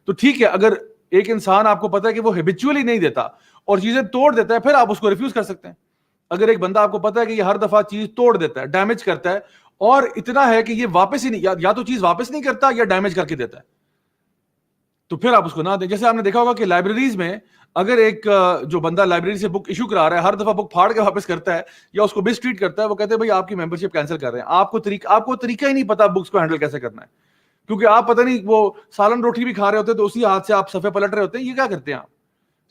تو ٹھیک ہے, اگر ایک انسان آپ کو پتا ہے کہ وہ ہیبیچولی نہیں دیتا اور چیزیں توڑ دیتا ہے, پھر آپ اس کو ریفیوز کر سکتے ہیں. اگر ایک بندہ آپ کو پتا ہے کہ یہ ہر دفعہ چیز توڑ دیتا ہے, ڈیمیج کرتا ہے, اور اتنا ہے کہ یہ واپس ہی نہیں, یا تو چیز واپس نہیں کرتا یا ڈیمیج کر کے دیتا ہے, تو پھر آپ اس کو نہ دیں. جیسے آپ نے دیکھا ہوگا کہ لائبریریز میں اگر ایک جو بندہ لائبریری سے بک ایشو کرا رہا ہے ہر دفعہ بک پھاڑ کے واپس کرتا ہے یا اس کو مس ٹریٹ کرتا ہے, وہ کہتے ہیں بھائی آپ کی ممبرشپ کینسل کر رہے ہیں. آپ کو طریقہ ہی نہیں پتا بکس کو ہینڈل کیسے کرنا ہے, کیونکہ آپ پتہ نہیں وہ سالن روٹی بھی کھا رہے ہوتے ہیں تو اسی ہاتھ سے آپ صفحے پلٹ رہے ہوتے ہیں. یہ کیا کرتے ہیں آپ,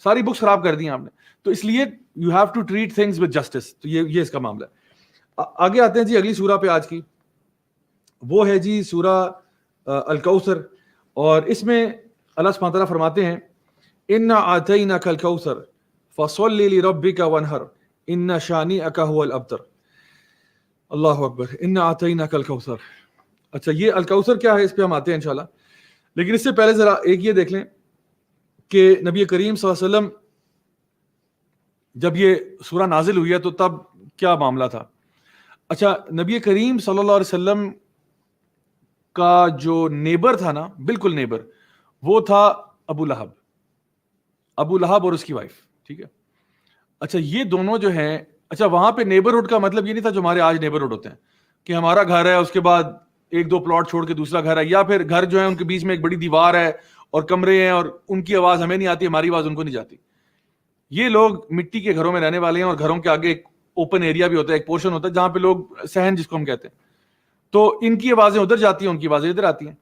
ساری بکس خراب کر دی ہیں آپ نے. تو اس لیے you have to treat things with justice. تو یہ اس کا معاملہ ہے. آگے آتے ہیں جی اگلی سورہ پہ آج کی, وہ ہے جی سورہ الکوثر. اور اس میں اللہ سبحانہ تعالیٰ فرماتے ہیں انا اعطیناک الکوثر فصل لربک وانحر ان شانئک هو الابتر. اللہ اکبر, انا اعطیناک الکوثر. اچھا یہ الکوثر کیا ہے, اس پہ ہم آتے ہیں انشاءاللہ, لیکن اس سے پہلے ذرا ایک یہ دیکھ لیں کہ نبی کریم صلی اللہ علیہ وسلم جب یہ سورہ نازل ہوئی ہے تو تب کیا معاملہ تھا. اچھا نبی کریم صلی اللہ علیہ وسلم کا جو نیبر تھا نا, بالکل نیبر, وہ تھا ابو لہب. ابو لہب اور اس کی وائف, ٹھیک ہے. اچھا یہ دونوں جو ہیں, اچھا وہاں پہ نیبرہڈ کا مطلب یہ نہیں تھا جو ہمارے آج نیبرہڈ ہوتے ہیں کہ ہمارا گھر ہے اس کے بعد ایک دو پلاٹ چھوڑ کے دوسرا گھر ہے, یا پھر گھر جو ہے ان کے بیچ میں ایک بڑی دیوار ہے اور کمرے ہیں اور ان کی آواز ہمیں نہیں آتی, ہماری آواز ان کو نہیں جاتی. یہ لوگ مٹی کے گھروں میں رہنے والے ہیں اور گھروں کے آگے ایک اوپن ایریا بھی ہوتا ہے, ایک پورشن ہوتا ہے جہاں پہ لوگ صحن جس کو ہم کہتے ہیں, تو ان کی آوازیں ادھر جاتی ہیں, ان کی آوازیں ادھر آتی ہیں.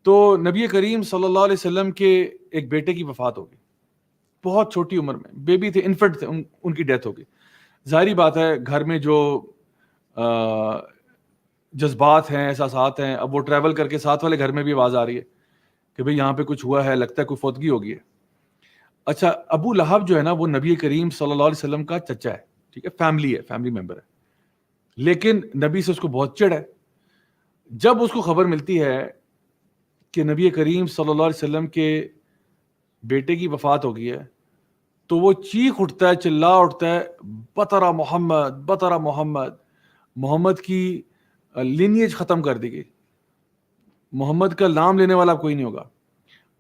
تو نبی کریم صلی اللہ علیہ وسلم کے ایک بیٹے کی وفات ہو گئی, بہت چھوٹی عمر میں, بیبی تھے, انفنٹ تھے, ان کی ڈیتھ ہو گئی. ظاہری بات ہے گھر میں جو جذبات ہیں, احساسات ہیں, اب وہ ٹریول کر کے ساتھ والے گھر میں بھی آواز آ رہی ہے کہ بھئی یہاں پہ کچھ ہوا ہے, لگتا ہے کوئی فوتگی ہو گئی ہے. اچھا ابو لہب جو ہے نا وہ نبی کریم صلی اللہ علیہ وسلم کا چچا ہے, ٹھیک ہے, فیملی ہے, فیملی ممبر ہے, لیکن نبی سے اس کو بہت چڑ ہے. جب اس کو خبر ملتی ہے کہ نبی کریم صلی اللہ علیہ وسلم کے بیٹے کی وفات ہو گئی ہے, تو وہ چیخ اٹھتا ہے, چلا اٹھتا ہے, بطر محمد بطر محمد, محمد کی لینیج ختم کر دی گئی, محمد کا نام لینے والا کوئی نہیں ہوگا.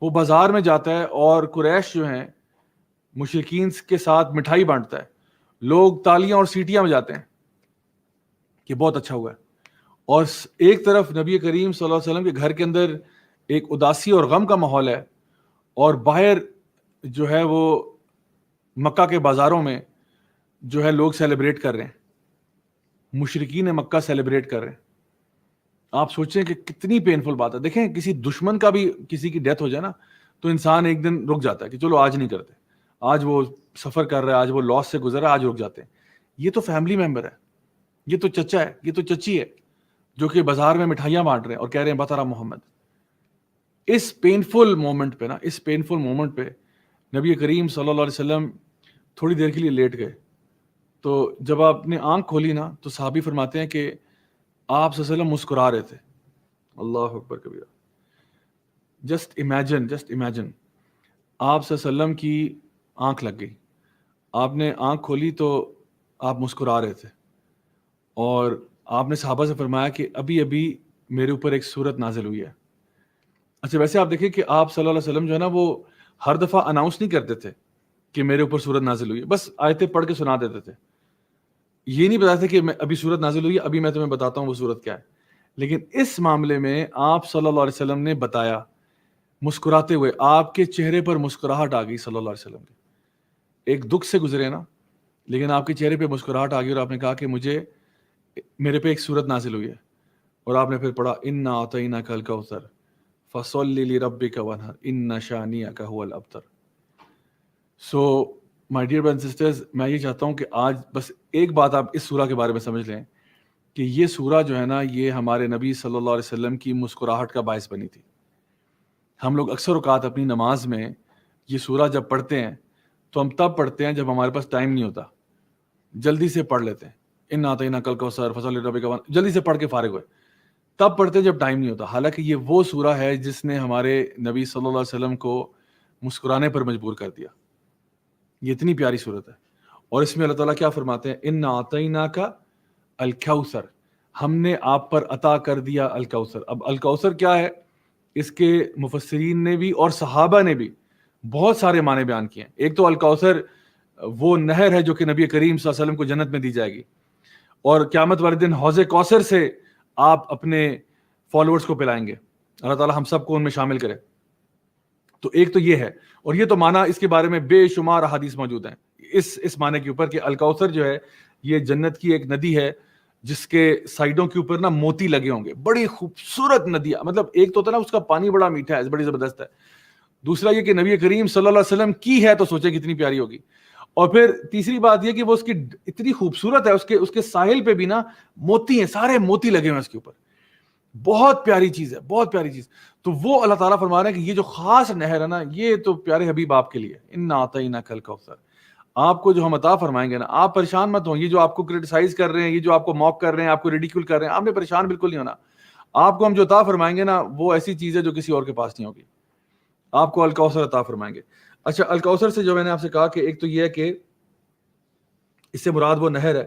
وہ بازار میں جاتا ہے اور قریش جو ہیں مشرکین کے ساتھ مٹھائی بانٹتا ہے, لوگ تالیاں اور سیٹیاں بجاتے ہیں کہ بہت اچھا ہوا ہے, اور ایک طرف نبی کریم صلی اللہ علیہ وسلم کے گھر کے اندر ایک اداسی اور غم کا ماحول ہے, اور باہر جو ہے وہ مکہ کے بازاروں میں جو ہے لوگ سیلیبریٹ کر رہے ہیں, مشرکین مکہ سیلیبریٹ کر رہے ہیں. آپ سوچیں کہ کتنی پینفل بات ہے. دیکھیں کسی دشمن کا بھی کسی کی ڈیتھ ہو جائے نا تو انسان ایک دن رک جاتا ہے کہ چلو آج نہیں کرتے, آج وہ سفر کر رہا ہے, آج وہ لاس سے گزر رہا ہے, آج رک جاتے ہیں. یہ تو فیملی ممبر ہے, یہ تو چچا ہے, یہ تو چچی ہے جو کہ بازار میں مٹھائیاں بانٹ رہے ہیں اور کہہ رہے ہیں بتا رہا محمد. اس پینفل مومنٹ پہ نا, اس پینفل مومنٹ پہ نبی کریم صلی اللہ علیہ وسلم تھوڑی دیر کے لیے لیٹ گئے. تو جب آپ نے آنکھ کھولی نا تو صحابی فرماتے ہیں کہ آپ صلی اللہ علیہ وسلم مسکرا رہے تھے. اللہ اکبر کبیرہ. جسٹ امیجن آپ صلی اللہ علیہ وسلم کی آنکھ لگ گئی, آپ نے آنکھ کھولی تو آپ مسکرا رہے تھے, اور آپ نے صحابہ سے فرمایا کہ ابھی ابھی میرے اوپر ایک سورت نازل ہوئی ہے. اچھا ویسے آپ دیکھیں کہ آپ صلی اللہ علیہ وسلم جو ہے نا وہ ہر دفعہ اناؤنس نہیں کرتے تھے کہ میرے اوپر سورت نازل ہوئی ہے, بس آیتیں پڑھ کے سنا دیتے تھے. یہ نہیں بتاتے کہ ابھی سورت نازل ہوئی ہے, ابھی میں تمہیں بتاتا ہوں وہ سورت کیا ہے. لیکن اس معاملے میں آپ صلی اللہ علیہ وسلم نے بتایا مسکراتے ہوئے, آپ کے چہرے پر مسکراہٹ آ گئی صلی اللہ علیہ وسلم کے. ایک دکھ سے گزرے نا, لیکن آپ کے چہرے پہ مسکراہٹ آ گئی اور آپ نے کہا کہ میرے پہ ایک سورت نازل ہوئی ہے. اور آپ نے پھر پڑھا انا اعطیناک الکوثر فصلی لربک وانحر ان شانئک ھو الابتر. So my dear brothers and sisters, میں یہ چاہتا ہوں کہ آج بس ایک بات آپ اس سورہ کے بارے میں سمجھ لیں کہ یہ سورہ جو ہے نا یہ ہمارے نبی صلی اللہ علیہ وسلم کی مسکراہٹ کا باعث بنی تھی. ہم لوگ اکثر اوقات اپنی نماز میں یہ سورہ جب پڑھتے ہیں تو ہم تب پڑھتے ہیں جب ہمارے پاس ٹائم نہیں ہوتا, جلدی سے پڑھ لیتے ہیں انا اعطیناک الکوثر فصلی لربک وانحر, جلدی سے پڑھ کے فارغ ہوئے, تب پڑھتے ہیں جب ٹائم نہیں ہوتا. حالانکہ یہ وہ سورہ ہے جس نے ہمارے نبی صلی اللہ علیہ وسلم کو مسکرانے پر مجبور کر دیا. یہ اتنی پیاری صورت ہے, اور اس میں اللہ تعالیٰ کیا فرماتے ہیں انا اعطیناک الکوثر, ہم نے آپ پر عطا کر دیا الکوثر. اب الکوثر کیا ہے, اس کے مفسرین نے بھی اور صحابہ نے بھی بہت سارے معنی بیان کیے ہیں. ایک تو الکوثر وہ نہر ہے جو کہ نبی کریم صلی اللہ علیہ وسلم کو جنت میں دی جائے گی, اور قیامت والے دن حوض کوثر سے آپ اپنے فالوورز کو پلائیں گے. اللہ تعالیٰ ہم سب کو ان میں شامل کرے. تو ایک تو یہ ہے, اور یہ تو معنی اس کے بارے میں بے شمار احادیث موجود ہیں اس معنی کے اوپر کہ الکوثر جو ہے یہ جنت کی ایک ندی ہے جس کے سائڈوں کے اوپر نا موتی لگے ہوں گے. بڑی خوبصورت ندی, مطلب ایک تو ہوتا ہے نا اس کا پانی بڑا میٹھا ہے, بڑی زبردست ہے. دوسرا یہ کہ نبی کریم صلی اللہ علیہ وسلم کی ہے تو سوچے کتنی پیاری ہوگی. اور پھر تیسری بات یہ کہ وہ اس کی اتنی خوبصورت ہے, اس کے ساحل پہ بھی نا موتی ہیں, سارے موتی لگے ہوئے ہیں اس کے اوپر. بہت پیاری چیز ہے, بہت پیاری چیز. تو وہ اللہ تعالیٰ فرما رہے ہیں کہ یہ جو خاص نہر ہے نا یہ تو پیارے حبیب آپ کے لیے, انا اعطیناک الکوثر. آپ کو جو ہم عطا فرمائیں گے نا, آپ پریشان مت ہوں. یہ جو آپ کو کرٹیسائز کر رہے ہیں, یہ جو آپ کو موک کر رہے ہیں, آپ کو ریڈیکیول کر رہے ہیں, آپ نے پریشان بالکل نہیں ہونا. آپ کو ہم جو عطا فرمائیں گے نا وہ ایسی چیز ہے جو کسی اور کے پاس نہیں ہوگی. آپ کو الکوثر عطا فرمائیں گے. اچھا الکوثر سے جو میں نے آپ سے کہا کہ ایک تو یہ ہے کہ اس سے مراد وہ نہر ہے,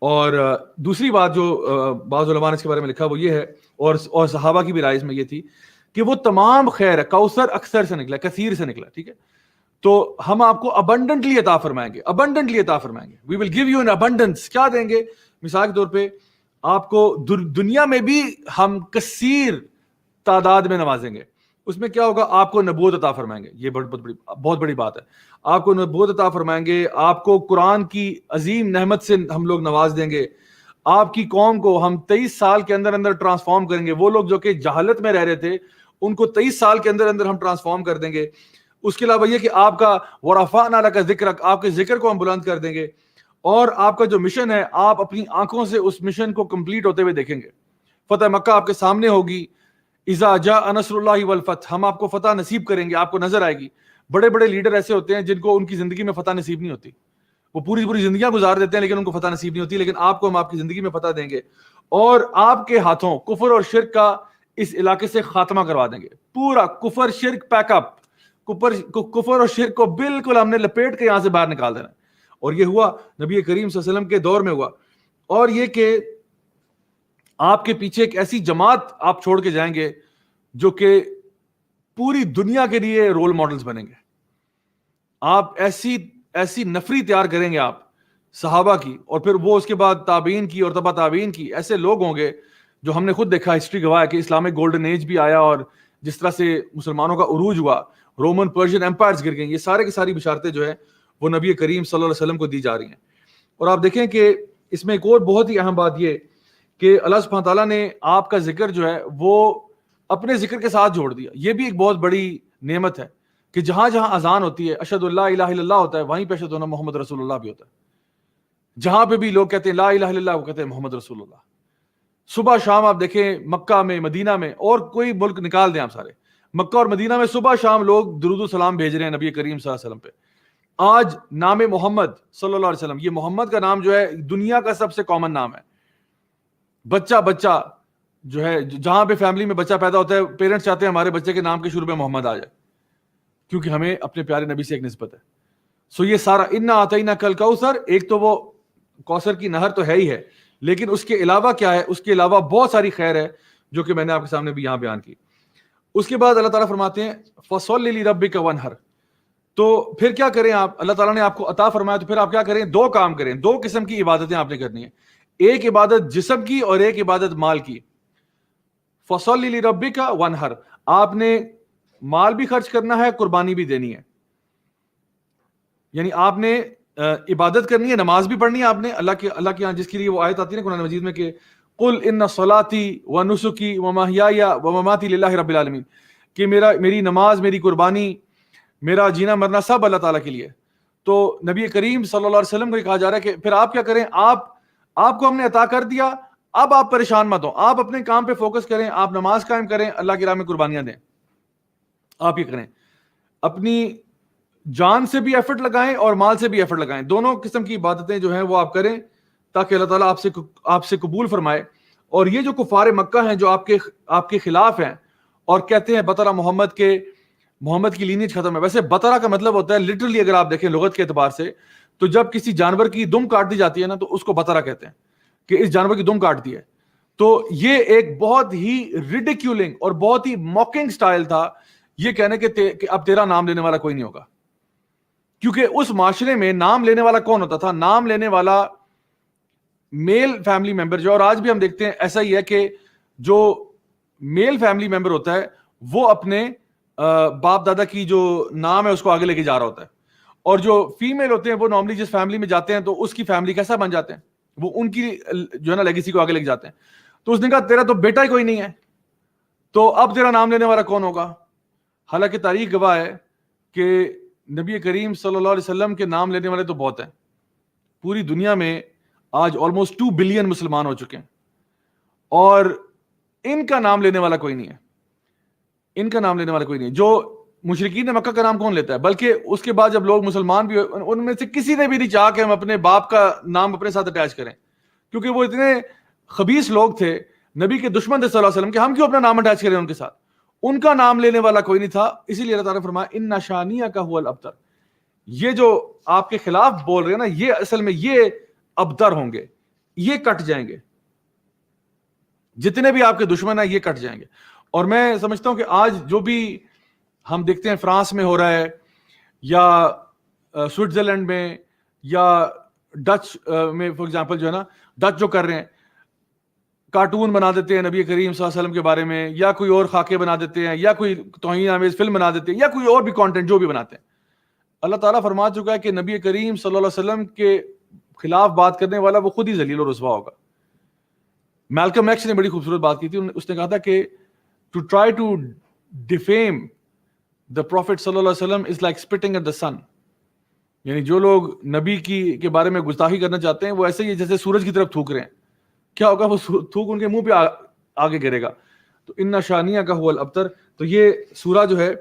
اور دوسری بات جو بعض علماء نے اس کے بارے میں لکھا وہ یہ ہے, اور صحابہ کی بھی رائے اس میں یہ تھی کہ وہ تمام خیر ہے. کوثر اکثر سے نکلا, کثیر سے نکلا, ٹھیک ہے. تو ہم آپ کو ابنڈنٹلی عطا فرمائیں گے, ابنڈنٹلی عطا فرمائیں گے. We will give you in abundance. کیا دیں گے؟ مثال کے طور پہ آپ کو دنیا میں بھی ہم کثیر تعداد میں نوازیں گے. اس میں کیا ہوگا, آپ کو نبوت عطا فرمائیں گے. یہ بہت بڑی بات ہے. آپ کو نبوت عطا فرمائیں گے, آپ کو قرآن کی عظیم نعمت سے ہم لوگ نواز دیں گے. آپ کی قوم کو ہم 23 سال کے اندر اندر ٹرانسفارم کریں گے. وہ لوگ جو کہ جہالت میں رہ رہے تھے ان کو 23 سال کے اندر اندر ہم ٹرانسفارم کر دیں گے. اس کے علاوہ یہ کہ آپ کا ورفعنا لک ذکرک, آپ کے ذکر کو ہم بلند کر دیں گے. اور آپ کا جو مشن ہے آپ اپنی آنکھوں سے اس مشن کو کمپلیٹ ہوتے ہوئے دیکھیں گے. فتح مکہ آپ کے سامنے ہوگی. اذا جاء نصر اللہ والفتح, ہم آپ کو فتح نصیب کریں گے, آپ کو نظر آئے گی. بڑے بڑے لیڈر ایسے ہوتے ہیں جن کو ان کی زندگی میں فتح نصیب نہیں ہوتی, وہ پوری زندگیاں گزار دیتے ہیں لیکن ان کو فتح نصیب نہیں ہوتی. لیکن آپ کو ہم آپ کی زندگی میں فتح دیں گے, اور آپ کے ہاتھوں کفر اور شرک کا اس علاقے سے خاتمہ کروا دیں گے. پورا کفر شرک پیک اپ, کفر اور شرک کو بالکل ہم نے لپیٹ کے یہاں سے باہر نکال دینا. اور یہ ہوا نبی کریم صلی اللہ علیہ وسلم کے دور میں ہوا. اور یہ کہ آپ کے پیچھے ایک ایسی جماعت آپ چھوڑ کے جائیں گے جو کہ پوری دنیا کے لیے رول ماڈلز بنیں گے. آپ ایسی نفری تیار کریں گے آپ صحابہ کی, اور پھر وہ اس کے بعد تابعین کی اور تبع تابعین کی. ایسے لوگ ہوں گے جو ہم نے خود دیکھا, ہسٹری گواہ ہے کہ اسلامک گولڈن ایج بھی آیا, اور جس طرح سے مسلمانوں کا عروج ہوا, رومن پرشین امپائرز گر گئیں. یہ سارے کی ساری بشارتیں جو ہیں وہ نبی کریم صلی اللہ علیہ وسلم کو دی جا رہی ہیں. اور آپ دیکھیں کہ اس میں ایک اور بہت ہی اہم بات یہ کہ اللہ سبحانہ تعالیٰ نے آپ کا ذکر جو ہے وہ اپنے ذکر کے ساتھ جوڑ دیا. یہ بھی ایک بہت بڑی نعمت ہے کہ جہاں جہاں اذان ہوتی ہے اشہد اللہ الہ الا اللہ ہوتا ہے, وہیں پہ اشہد ان محمد رسول اللہ بھی ہوتا ہے. جہاں پہ بھی لوگ کہتے ہیں لا الہ الا اللہ، وہ کہتے ہیں محمد رسول اللہ. صبح شام آپ دیکھیں مکہ میں، مدینہ میں، اور کوئی ملک نکال دیں آپ سارے، مکہ اور مدینہ میں صبح شام لوگ درود و سلام بھیج رہے ہیں نبی کریم صلی اللہ علیہ وسلم پہ. آج نام محمد صلی اللہ علیہ وسلم، یہ محمد کا نام جو ہے دنیا کا سب سے کامن نام ہے. بچہ جو ہے، جہاں پہ فیملی میں بچہ پیدا ہوتا ہے، پیرنٹس چاہتے ہیں ہمارے بچے کے نام کے شروع میں محمد آ جائے، کیونکہ ہمیں اپنے پیارے نبی سے ایک نسبت ہے. سو یہ سارا انا آتینا کل کوثر، ایک تو وہ کوثر کی نہر تو ہے ہی ہے، لیکن اس کے علاوہ کیا ہے؟ اس کے علاوہ بہت ساری خیر ہے جو کہ میں نے آپ کے سامنے بھی یہاں بیان کی. اس کے بعد اللہ تعالیٰ فرماتے ہیں فَصَلِّ لِرَبِّكَ وَانْحَرْ. تو پھر کیا کریں آپ؟ اللہ تعالیٰ نے آپ کو عطا فرمایا تو پھر آپ کیا کریں؟ دو کام کریں، دو قسم کی عبادتیں آپ نے کرنی ہیں. ایک عبادت جسم کی اور ایک عبادت مال کی. فَصَلِّ لِرَبِّكَ وَانْحَرْ، آپ نے مال بھی خرچ کرنا ہے، قربانی بھی دینی ہے. یعنی آپ نے عبادت کرنی ہے، نماز بھی پڑھنی ہے آپ نے اللہ کے یہاں، جس کے لیے وہ آیت آتی ہے قرآن مجید میں کہ قُلْ إِنَّ صَلَاتِي وَنُسُكِي وَمَحْيَايَ وَمَمَاتِي لِلَّهِ رَبِّ الْعَالَمِينَ، کہ میری نماز، میری قربانی، میرا جینا مرنا سب اللہ تعالیٰ کے لیے. تو نبی کریم صلی اللہ علیہ وسلم کو کہا جا رہا ہے کہ پھر آپ کیا کریں؟ آپ کو ہم نے عطا کر دیا، اب آپ پریشان مت ہو، آپ اپنے کام پہ فوکس کریں، آپ نماز قائم کریں، اللہ کی راہ میں قربانیاں دیں. آپ یہ کریں، اپنی جان سے بھی ایفرٹ لگائیں اور مال سے بھی ایفرٹ لگائیں. دونوں قسم کی عبادتیں جو ہیں وہ آپ کریں تاکہ اللہ تعالیٰ آپ سے قبول فرمائے. اور یہ جو کفار مکہ ہیں جو آپ کے خلاف ہیں اور کہتے ہیں بطرہ محمد کی لینیج ختم ہے. ویسے بطرہ کا مطلب ہوتا ہے لٹرلی، اگر آپ دیکھیں لغت کے اعتبار سے، تو جب کسی جانور کی دم کاٹ دی جاتی ہے نا تو اس کو بطرہ کہتے ہیں کہ اس جانور کی دم کاٹ دی ہے. تو یہ ایک بہت ہی ریڈیکیولنگ اور بہت ہی موکنگ سٹائل تھا یہ کہنے کہ اب تیرا نام لینے والا کوئی نہیں ہوگا. کیونکہ اس معاشرے میں نام لینے والا کون ہوتا تھا؟ نام لینے والا میل فیملی ممبر جو، اور آج بھی ہم دیکھتے ہیں ایسا ہی ہے کہ جو میل فیملی ممبر ہوتا ہے وہ اپنے باپ دادا کی جو نام ہے اس کو آگے لے کے جا رہا ہوتا ہے، اور جو فیمیل ہوتے ہیں وہ نارملی جس فیملی میں جاتے ہیں تو اس کی فیملی کیسا بن جاتے ہیں، وہ ان کی جو ہے نا لیگیسی کو آگے لے کے جاتے ہیں. تو اس نے کہا تیرا تو بیٹا ہی کوئی نہیں ہے، تو اب تیرا نام لینے والا کون ہوگا؟ حالانکہ تاریخ گواہ ہے کہ نبی کریم صلی اللہ علیہ وسلم کے نام لینے والے تو بہت ہیں. پوری دنیا میں آج آلموسٹ 2 بلین مسلمان ہو چکے ہیں، اور ان کا نام لینے والا کوئی نہیں ہے. ان کا نام لینے والا کوئی نہیں. جو مشرکین مکہ کا نام کون لیتا ہے؟ بلکہ اس کے بعد جب لوگ مسلمان بھی ہوئے ان میں سے کسی نے بھی نہیں چاہا کہ ہم اپنے باپ کا نام اپنے ساتھ اٹیچ کریں، کیونکہ وہ اتنے خبیث لوگ تھے، نبی کے دشمن تھے صلی اللہ علیہ وسلم، کہ ہم کیوں اپنا نام اٹیچ کریں ان کے ساتھ. ان کا نام لینے والا کوئی نہیں تھا. اسی لیے اللہ تعالیٰ نے فرمایا ان شانیہ کا هو الابتر. یہ جو آپ کے خلاف بول رہے ہیں نا، یہ اصل میں یہ ابتر ہوں گے، یہ کٹ جائیں گے. جتنے بھی آپ کے دشمن ہیں یہ کٹ جائیں گے. اور میں سمجھتا ہوں کہ آج جو بھی ہم دیکھتے ہیں فرانس میں ہو رہا ہے یا سوئٹزرلینڈ میں یا ڈچ میں فار ایگزامپل جو ہے نا، ڈچ جو کر رہے ہیں، کارٹون بنا دیتے ہیں نبی کریم صلی اللہ علیہ وسلم کے بارے میں، یا کوئی اور خاکے بنا دیتے ہیں، یا کوئی توہین آمیز فلم بنا دیتے ہیں، یا کوئی اور بھی کانٹینٹ جو بھی بناتے ہیں. اللہ تعالیٰ فرما چکا ہے کہ نبی کریم صلی اللہ علیہ وسلم کے خلاف بات کرنے والا وہ خود ہی ذلیل و رسوا ہوگا. میلکم ایکس نے بڑی خوبصورت بات کی تھی. اس نے کہا تھا کہ to try to defame the Prophet صلی اللہ علیہ وسلم is like spitting at the sun. یعنی جو لوگ نبی کے بارے میں گستاخی کرنا چاہتے ہیں وہ ایسے ہی جیسے سورج کی طرف تھوک رہے ہیں. کیا ہوگا؟ وہ تھوک ان کے منہ پہ آگے گرے گا. تو ان شانیہ کا هو الابتر. تو یہ سورہ جو ہے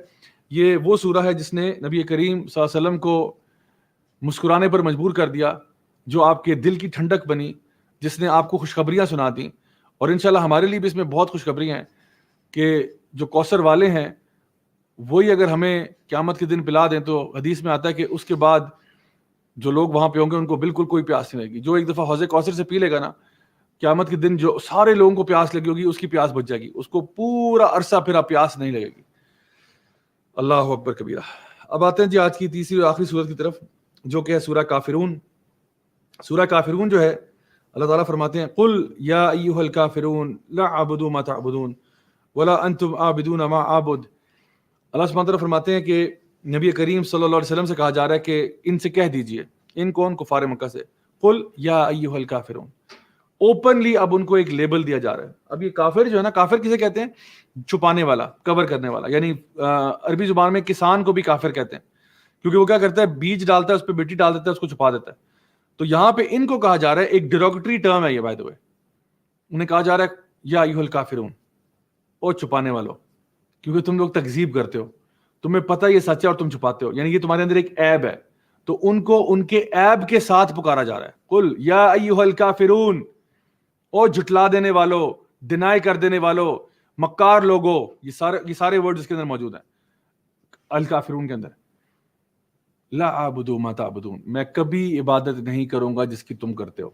یہ وہ سورہ ہے جس نے نبی کریم صلی اللہ علیہ وسلم کو مسکرانے پر مجبور کر دیا، جو آپ کے دل کی ٹھنڈک بنی، جس نے آپ کو خوشخبریاں سنا دیں. اور انشاءاللہ ہمارے لیے بھی اس میں بہت خوشخبریاں ہیں کہ جو کوثر والے ہیں وہی اگر ہمیں قیامت کے دن پلا دیں تو حدیث میں آتا ہے کہ اس کے بعد جو لوگ وہاں پہ ہوں گے ان کو بالکل کوئی پیاس نہیں لگے گی. جو ایک دفعہ حوض کوثر سے پی لے گا نا، قیامت کے دن جو سارے لوگوں کو پیاس لگی ہوگی اس کی پیاس بچ جائے گی، اس کو پورا عرصہ پھر پیاس نہیں لگے گی. اللہ اکبر کبیرہ. اب آتے ہیں جی آج کی تیسری اور آخری سورت کی طرف، جو کہ ہے سورہ کافرون. سورہ کافرون جو ہے اللہ تعالیٰ فرماتے ہیں قل یا ایھا الکافرون لا اعبد ما تعبدون ولا انتم عابدون ما اعبد. اللہ سبحانہ وتعالیٰ فرماتے ہیں کہ نبی کریم صلی اللہ علیہ وسلم سے کہا جا رہا ہے کہ ان سے کہہ دیجئے، ان کون؟ کفار مکہ سے. قل یا ایھا الکافرون. اوپنلی اب ان کو ایک لیبل دیا جا رہا ہے. اب یہ کافر جو ہے نا، کافر کسے کہتے ہیں؟ چھپانے والا، کور کرنے والا. یعنی عربی زبان میں کسان کو بھی کافر کہتے ہیں، کیونکہ وہ کیا کرتا ہے؟ بیج ڈالتا ہے، اس پہ مٹی ڈال دیتا ہے، اس کو چھپا دیتا ہے. تو یہاں پہ ان کو کہا جا رہا ہے, ایک ڈیروگیٹری ٹرم ہے یہ بائی دا وے, انہیں کہا جا رہا ہے یا ایھا الکافرون, او چھپانے والو, کیونکہ تم لوگ تکذیب کرتے ہو, تمہیں پتہ یہ سچ ہے اور تم چھپاتے ہو, یعنی یہ تمہارے اندر ایک عیب ہے, تو ان کو ان کے عیب کے ساتھ پکارا جا رہا ہے. قل یا ایھا الکافرون, او جھٹلا دینے والو, ڈینائی کر دینے والو, مکار لوگو, یہ سارے ورڈز اس کے اندر موجود ہیں الکافرون کے اندر. لا اعبد ما تعبدون, میں کبھی عبادت نہیں کروں گا جس کی تم کرتے ہو.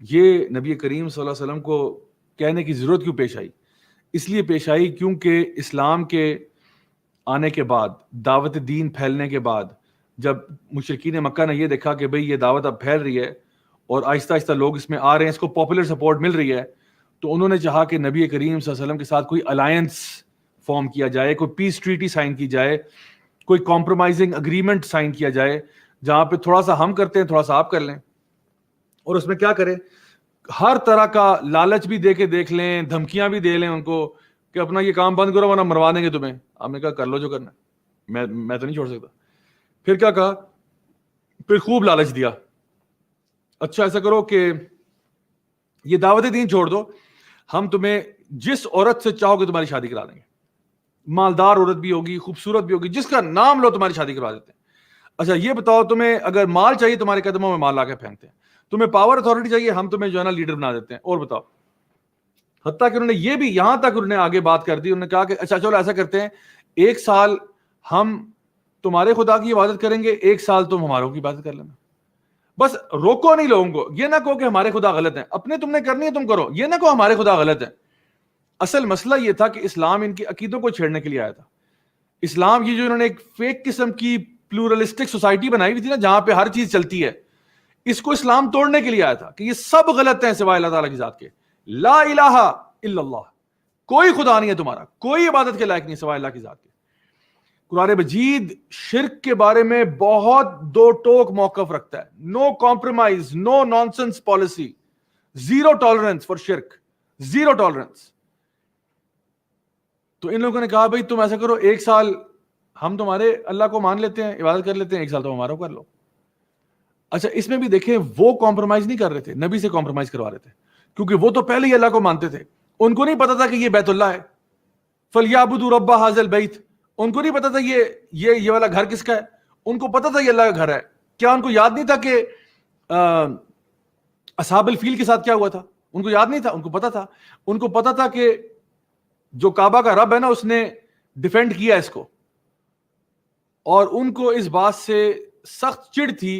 یہ نبی کریم صلی اللہ علیہ وسلم کو کہنے کی ضرورت کیوں پیش آئی؟ اس لیے پیش آئی کیونکہ اسلام کے آنے کے بعد, دعوت دین پھیلنے کے بعد, جب مشرکین مکہ نے یہ دیکھا کہ بھئی یہ دعوت اب پھیل رہی ہے اور آہستہ آہستہ لوگ اس میں آ رہے ہیں, اس کو پاپولر سپورٹ مل رہی ہے, تو انہوں نے چاہا کہ نبی کریم صلی اللہ علیہ وسلم کے ساتھ کوئی الائنس فارم کیا جائے, کوئی پیس ٹریٹی سائن کی جائے, کوئی کمپرومائزنگ اگریمنٹ سائن کیا جائے, جہاں پہ تھوڑا سا ہم کرتے ہیں تھوڑا سا آپ کر لیں. اور اس میں کیا کریں, ہر طرح کا لالچ بھی دے کے دیکھ لیں, دھمکیاں بھی دے لیں ان کو کہ اپنا یہ کام بند کرو ورنہ مروا دیں گے تمہیں. آپ نے کہا کر لو جو کرنا ہے, میں تو نہیں چھوڑ سکتا. پھر کیا کہا, پھر خوب لالچ دیا, اچھا ایسا کرو کہ یہ دعوت دین چھوڑ دو, ہم تمہیں جس عورت سے چاہو گے تمہاری شادی کرا دیں گے, مالدار عورت بھی ہوگی, خوبصورت بھی ہوگی, جس کا نام لو تمہاری شادی کروا دیتے ہیں. اچھا یہ بتاؤ, تمہیں اگر مال چاہیے تمہارے قدموں میں مال لا کے پھینکتے ہیں, تمہیں پاور اتھارٹی چاہیے ہم تمہیں جو ہے نا لیڈر بنا دیتے ہیں, اور بتاؤ. حتیٰ کہ انہوں نے یہ بھی یہاں تک انہوں نے آگے بات کر دی, انہوں نے کہا کہ اچھا چلو ایسا کرتے ہیں, 1 سال ہم تمہارے خدا کی عبادت کریں گے, 1 سال تم ہماروں کی عبادت کر لینا. بس روکو نہیں لوگوں کو, یہ نہ کہو کہ ہمارے خدا غلط ہیں, اپنے تم نے کرنی ہے تم کرو, یہ نہ کہو ہمارے خدا غلط ہیں. اصل مسئلہ یہ تھا کہ اسلام ان کے عقیدوں کو چھیڑنے کے لیے آیا تھا. اسلام یہ جو انہوں نے ایک فیک قسم کی پلورلسٹک سوسائٹی بنائی ہوئی تھی نا, جہاں پہ ہر چیز چلتی ہے, اس کو اسلام توڑنے کے لیے آیا تھا کہ یہ سب غلط ہیں سوائے اللہ تعالیٰ کی ذات کے. لا الہ الا اللہ, کوئی خدا نہیں ہے تمہارا, کوئی عبادت کے لائق نہیں سوائے اللہ کی ذات کے. قرآن مجید شرک کے بارے میں بہت دو ٹوک موقف رکھتا ہے. No compromise, no nonsense policy, zero tolerance for شرک, زیرو ٹالرنس. تو ان لوگوں نے کہا بھائی تم ایسا کرو, 1 سال ہم تمہارے اللہ کو مان لیتے ہیں, عبادت کر لیتے ہیں, 1 سال تم ہمارا کر لو. اچھا اس میں بھی دیکھیں, وہ کمپرومائز نہیں کر رہے تھے, نبی سے کمپرومائز کروا رہے تھے, کیونکہ وہ تو پہلے ہی اللہ کو مانتے تھے. ان کو نہیں پتا تھا کہ یہ بیت اللہ ہے, فَلْيَعْبُدُوا رَبَّ هَٰذَا الْبَيْتِ, ان کو نہیں پتا تھا یہ والا گھر کس کا ہے, ان کو پتا تھا یہ اللہ کا گھر ہے. کیا ان کو یاد نہیں تھا کہ اصحاب الفیل کے ساتھ کیا ہوا تھا؟ ان کو یاد نہیں تھا, ان کو پتا تھا. ان کو پتا تھا کہ جو کعبہ کا رب ہے نا اس نے ڈیفینڈ کیا اس کو, اور ان کو اس بات سے سخت چڑ تھی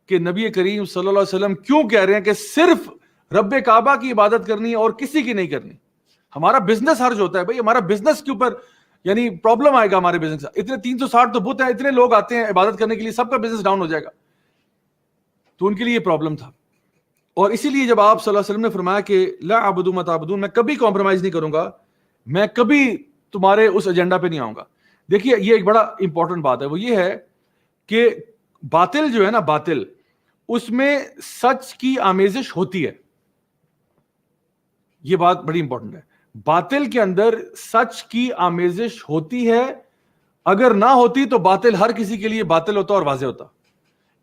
کہ نبی کریم صلی اللہ علیہ وسلم کیوں کہہ رہے ہیں کہ صرف رب کعبہ کی عبادت کرنی ہے اور کسی کی نہیں کرنی. ہمارا بزنس ہرج ہوتا ہے بھائی, ہمارا بزنس کے اوپر یعنی پرابلم آئے گا ہمارے بزنس. اتنے 360 تو بت ہیں, اتنے لوگ آتے ہیں عبادت کرنے کے لیے, سب کا بزنس ڈاؤن ہو جائے گا. تو ان کے لیے یہ پرابلم تھا. اور اسی لیے جب آپ صلی اللہ علیہ وسلم نے فرمایا کہ لا اعبد ما تعبدون, میں کبھی کمپرومائز نہیں کروں گا, میں کبھی تمہارے اس ایجنڈا پہ نہیں آؤں گا. دیکھیے یہ ایک بڑا امپورٹنٹ بات ہے, وہ یہ ہے کہ باطل جو ہے نا, باطل اس میں سچ کی آمیزش ہوتی ہے. یہ بات بڑی امپورٹنٹ ہے. باطل کے اندر سچ کی آمیزش ہوتی ہے, اگر نہ ہوتی تو باطل ہر کسی کے لیے باطل ہوتا اور واضح ہوتا.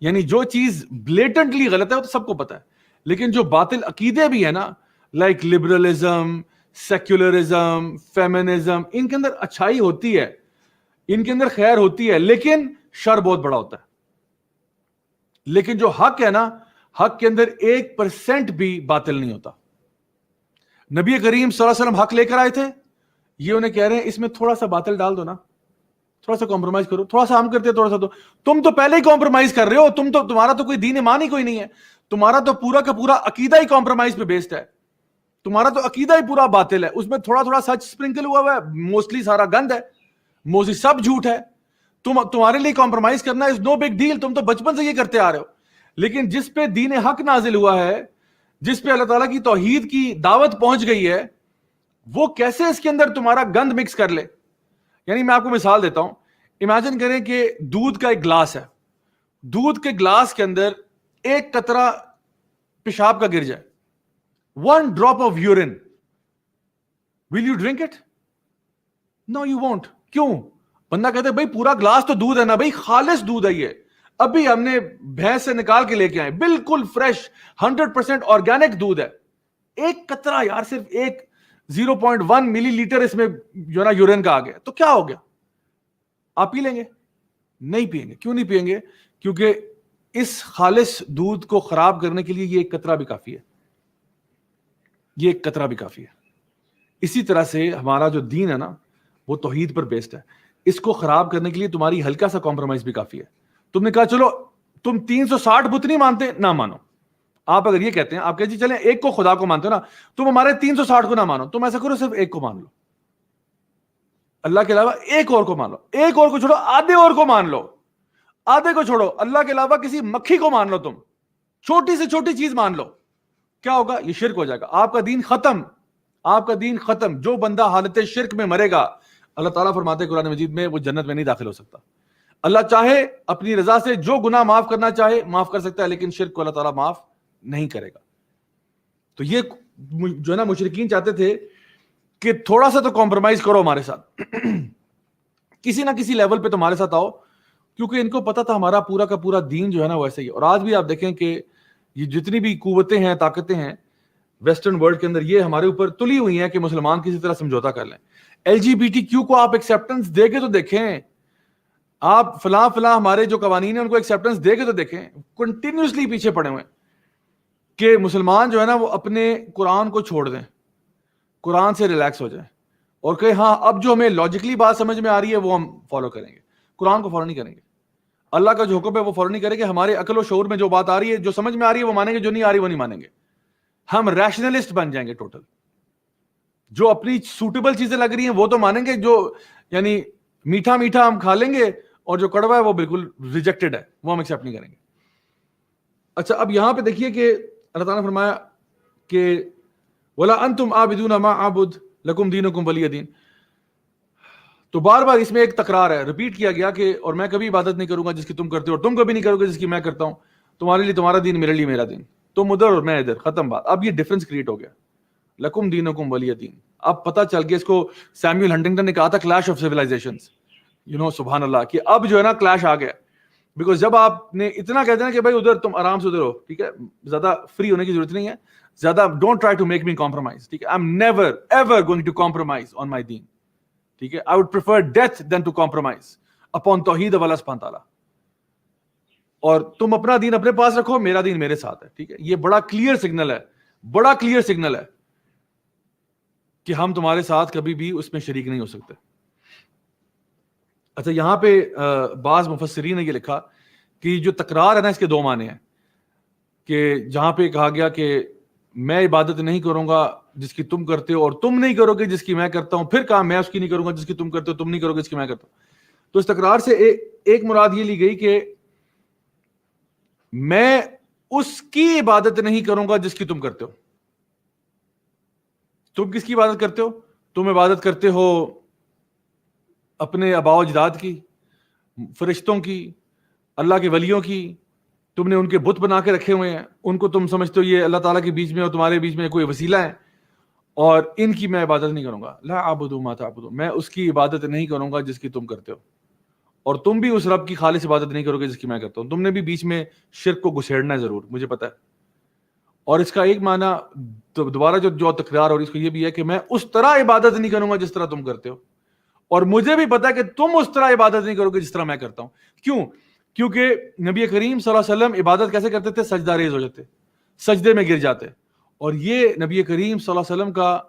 یعنی جو چیز بلیٹنٹلی غلط ہے وہ تو سب کو پتا ہے, لیکن جو باطل عقیدے بھی ہے نا, لائک لبرلزم, سیکولرزم, فیمنزم, ان کے اندر اچھائی ہوتی ہے, ان کے اندر خیر ہوتی ہے, لیکن شر بہت بڑا ہوتا ہے. لیکن جو حق ہے نا, حق کے اندر 1% بھی باطل نہیں ہوتا. نبی کریم صلی اللہ علیہ وسلم حق لے کر آئے تھے, یہ انہیں کہہ رہے ہیں اس میں تھوڑا سا باطل ڈال دو نا, تھوڑا سا کمپرومائز کرو, تھوڑا سا ہم کرتے ہیں, تھوڑا سا تم تو پہلے ہی کمپرومائز کر رہے ہو, تمہارا تو کوئی دین ایمان ہی کوئی نہیں ہے, تمہارا تو پورا کا پورا عقیدہ ہی کمپرومائز پہ بیسڈ ہے, تمہارا تو عقیدہ ہی پورا باطل ہے, اس میں تھوڑا تھوڑا سچ سپرنکل ہوا ہے, موسٹلی سارا گند ہے, موسٹلی سب جھوٹ ہے. تمہارے لیے کمپرومائز کرنا از نو بگ ڈیل, تم تو بچپن سے یہ کرتے آ رہے ہو. لیکن جس پہ دین حق نازل ہوا ہے, جس پہ اللہ تعالیٰ کی توحید کی دعوت پہنچ گئی ہے, وہ کیسے اس کے اندر تمہارا گند مکس کر لے. یعنی میں آپ کو مثال دیتا ہوں, امیجن کریں کہ دودھ کا ایک گلاس ہے, دودھ کے گلاس کے اندر ایک قطرہ پیشاب کا گر جائے, 1 drop of urine, will you drink it? No you won't. کیوں؟ بندہ کہتے ہیں بھائی پورا گلاس تو دودھ ہے نا بھائی, خالص دودھ ہے یہ, ابھی ہم نے بھینس سے نکال کے لے کے آئے, بالکل فریش 100% آرگینک دودھ ہے, ایک قطرہ یار, صرف ایک 0.1 ملی لیٹر اس میں جو ہے نا یورین کا آ گیا, تو کیا ہو گیا؟ آپ پی لیں گے؟ نہیں پئیں گے. کیوں نہیں پئیں گے؟ کیونکہ اس خالص دودھ کو خراب کرنے کے لیے یہ ایک قطرہ بھی کافی ہے, یہ ایک قطرہ بھی کافی ہے. اسی طرح سے ہمارا جو دین ہے نا وہ توحید پر بیسڈ ہے, اس کو خراب کرنے کے لیے تمہاری ہلکا سا کمپرومائز بھی کافی ہے. تم نے کہا چلو تم 360 بت نہیں مانتے, نہ مانو. آپ اگر یہ کہتے ہیں, آپ کہتے ہیں چلیں ایک کو خدا کو مانتے ہو نا, تم ہمارے 360 کو نہ مانو, تم ایسا کرو صرف ایک کو مان لو, اللہ کے علاوہ ایک اور کو مان لو, ایک اور کو چھوڑو آدھے اور کو مان لو, آدھے کو چھوڑو اللہ کے علاوہ کسی مکھی کو مان لو, تم چھوٹی سے چھوٹی چیز مان لو. کیا ہوگا؟ یہ شرک ہو جائے گا, آپ کا دین ختم, آپ کا دین ختم. جو بندہ حالت شرک میں مرے گا, اللہ تعالیٰ فرماتے ہیں قرآن مجید میں, وہ جنت میں نہیں داخل ہو سکتا. اللہ چاہے اپنی رضا سے جو گناہ معاف کرنا چاہے معاف کر سکتا ہے, لیکن شرک کو اللہ تعالیٰ معاف نہیں کرے گا. تو یہ جو ہے نا مشرکین چاہتے تھے کہ تھوڑا سا تو کمپرومائز کرو ہمارے ساتھ, کسی نہ کسی لیول پہ تمہارے ساتھ آؤ, کیونکہ ان کو پتا تھا ہمارا پورا کا پورا دین جو ہے نا ویسے ہی. اور آج بھی آپ دیکھیں کہ یہ جتنی بھی قوتیں ہیں, طاقتیں ہیں ویسٹرن ورلڈ کے اندر, یہ ہمارے اوپر تلی ہوئی ہیں کہ مسلمان کسی طرح سمجھوتا کر لیں. LGBTQ کو آپ ایکسیپٹنس دے کے تو دیکھیں, آپ فلاں ہمارے جو قوانین ہیں ان کو ایکسیپٹنس دے کے تو دیکھیں. کنٹینیوسلی پیچھے پڑے ہوئے کہ مسلمان جو ہے نا وہ اپنے قرآن کو چھوڑ دیں, قرآن سے ریلیکس ہو جائیں, اور کہ ہاں اب جو ہمیں لاجیکلی بات سمجھ میں آ رہی ہے وہ ہم فالو کریں گے, قرآن کو فالو نہیں کریں گے. اللہ کا جو حکم ہے وہ فالو نہیں کریں گے. ہمارے عقل و شعور میں جو بات آ رہی ہے, جو سمجھ میں آ رہی ہے وہ مانیں گے, جو نہیں آ رہی وہ نہیں مانیں گے. ہم ریشنلسٹ بن جائیں گے ٹوٹل. جو اپنی سوٹیبل چیزیں لگ رہی ہیں وہ تو مانیں گے, جو یعنی میٹھا میٹھا ہم کھا لیں گے, اور جو کڑوا ہے وہ بالکل ریجیکٹڈ ہے, وہ ہم ایکسیپٹ نہیں کریں گے. اچھا اب یہاں پہ دیکھیے کہ اللہ تعالیٰ نے فرمایا کہ وَلَا أَنْتُمْ عَابِدُونَ مَا أَعْبُدُ لَكُمْ دِينُكُمْ وَلِيَ دِينِ. تو بار بار اس میں ایک تکرار ہے, ریپیٹ کیا گیا کہ اور میں کبھی عبادت نہیں کروں گا جس کی تم کرتے ہو, اور تم کبھی نہیں کرو گے جس کی میں کرتا ہوں. تمہارے لیے تمہارا دین, میرے لیے میرا دین, تم ادھر اور میں ادھر, ختم بات. اب یہ ڈفرنس کریٹ ہو گیا, لکم دینکم ولی دین. اب پتہ چل گیا, اس کو سیموئل ہنٹنگٹن نے کہا تھا کلیش آف سیولائزیشنز, سبحان اللہ, کہ اب جو ہے نا کلیش آ گیا. بیکاز جب آپ نے اتنا کہتے ہیں کہ بھائی ادھر تم آرام سے ادھر ہو, ٹھیک ہے, زیادہ فری ہونے کی ضرورت نہیں ہے, زیادہ don't try to make me compromise, ٹھیک ہے, I am never ever going to compromise on my دین, ٹھیک ہے. I would prefer death than to compromise upon توحید اللہ سبحانہ تعالیٰ. اور تم اپنا دین اپنے پاس رکھو, میرا دین میرے ساتھ ہے, ٹھیک ہے. یہ بڑا کلیئر سگنل ہے, بڑا کلیئر سگنل ہے کہ ہم تمہارے ساتھ کبھی بھی اس میں شریک نہیں ہو سکتے. اچھا یہاں پہ بعض مفسرین نے یہ لکھا کہ جو تکرار ہے نا اس کے دو معنی ہیں, کہ جہاں پہ کہا گیا کہ میں عبادت نہیں کروں گا جس کی تم کرتے ہو, اور تم نہیں کرو گے جس کی میں کرتا ہوں, پھر کہا میں اس کی نہیں کروں گا جس کی تم کرتے ہو, تم نہیں کرو گے جس کی میں کرتا ہوں. تو اس تکرار سے ایک مراد یہ لی گئی کہ میں اس کی عبادت نہیں کروں گا جس کی تم کرتے ہو. تم کس کی عبادت کرتے ہو؟ تم عبادت کرتے ہو اپنے آباء و اجداد کی, فرشتوں کی, اللہ کے ولیوں کی. تم نے ان کے بت بنا کے رکھے ہوئے ہیں, ان کو تم سمجھتے ہو یہ اللہ تعالیٰ کے بیچ میں اور تمہارے بیچ میں کوئی وسیلہ ہے, اور ان کی میں عبادت نہیں کروں گا. لا اعبد ما تعبدون, میں اس کی عبادت نہیں کروں گا جس کی تم کرتے ہو, اور تم بھی اس رب کی خالص عبادت نہیں کرو گے جس کی میں کرتا ہوں. تم نے بھی بیچ میں شرک کو گھسیڑنا ہے ضرور, مجھے پتا ہے. اور اس کا ایک معنی دوبارہ جو تکرار, اور اس کو یہ بھی ہے کہ میں اس طرح عبادت نہیں کروں گا جس طرح تم کرتے ہو, اور مجھے بھی پتا ہے کہ تم اس طرح عبادت نہیں کرو گے جس طرح میں کرتا ہوں. کیوں؟ کیونکہ نبی کریم صلی اللہ علیہ وسلم عبادت کیسے کرتے تھے؟ سجدہ ریز ہو جاتے, سجدے میں گر جاتے. اور یہ نبی کریم صلی اللہ علیہ وسلم کا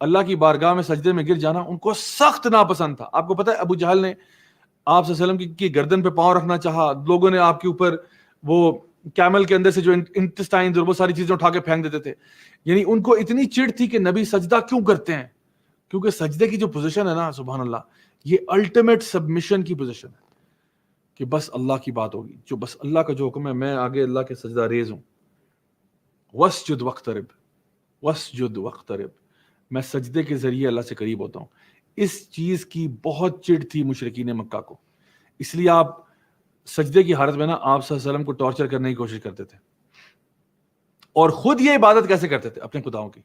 اللہ کی بارگاہ میں سجدے میں گر جانا ان کو سخت ناپسند تھا. آپ کو پتا ہے ابو جہل نے آپ صلی اللہ علیہ وسلم کی گردن پہ پاؤں رکھنا چاہا, لوگوں نے آپ کے اوپر وہ کیمل کے اندر سے جو انٹسٹائنز اور وہ ساری چیزیں اٹھا کے پھینک دیتے تھے. یعنی ان کو اتنی چڑ تھی کہ نبی سجدہ کیوں کرتے ہیں, کیونکہ سجدے کی جو پوزیشن ہے نا, سبحان اللہ, یہ الٹیمیٹ سبمیشن کی پوزیشن ہے, کہ بس اللہ کی بات ہوگی, جو بس اللہ کا جو حکم ہے میں آگے اللہ کے سجدہ ریز ہوں. واسجد واقترب, واسجد واقترب, میں سجدے کے ذریعے اللہ سے قریب ہوتا ہوں. اس چیز کی بہت چڑ تھی مشرکین مکہ کو, اس لیے آپ سجدے کی حالت میں نا آپ صلی اللہ علیہ وسلم کو ٹارچر کرنے کی کوشش کرتے تھے. اور خود یہ عبادت کیسے کرتے تھے اپنے خداؤں کی؟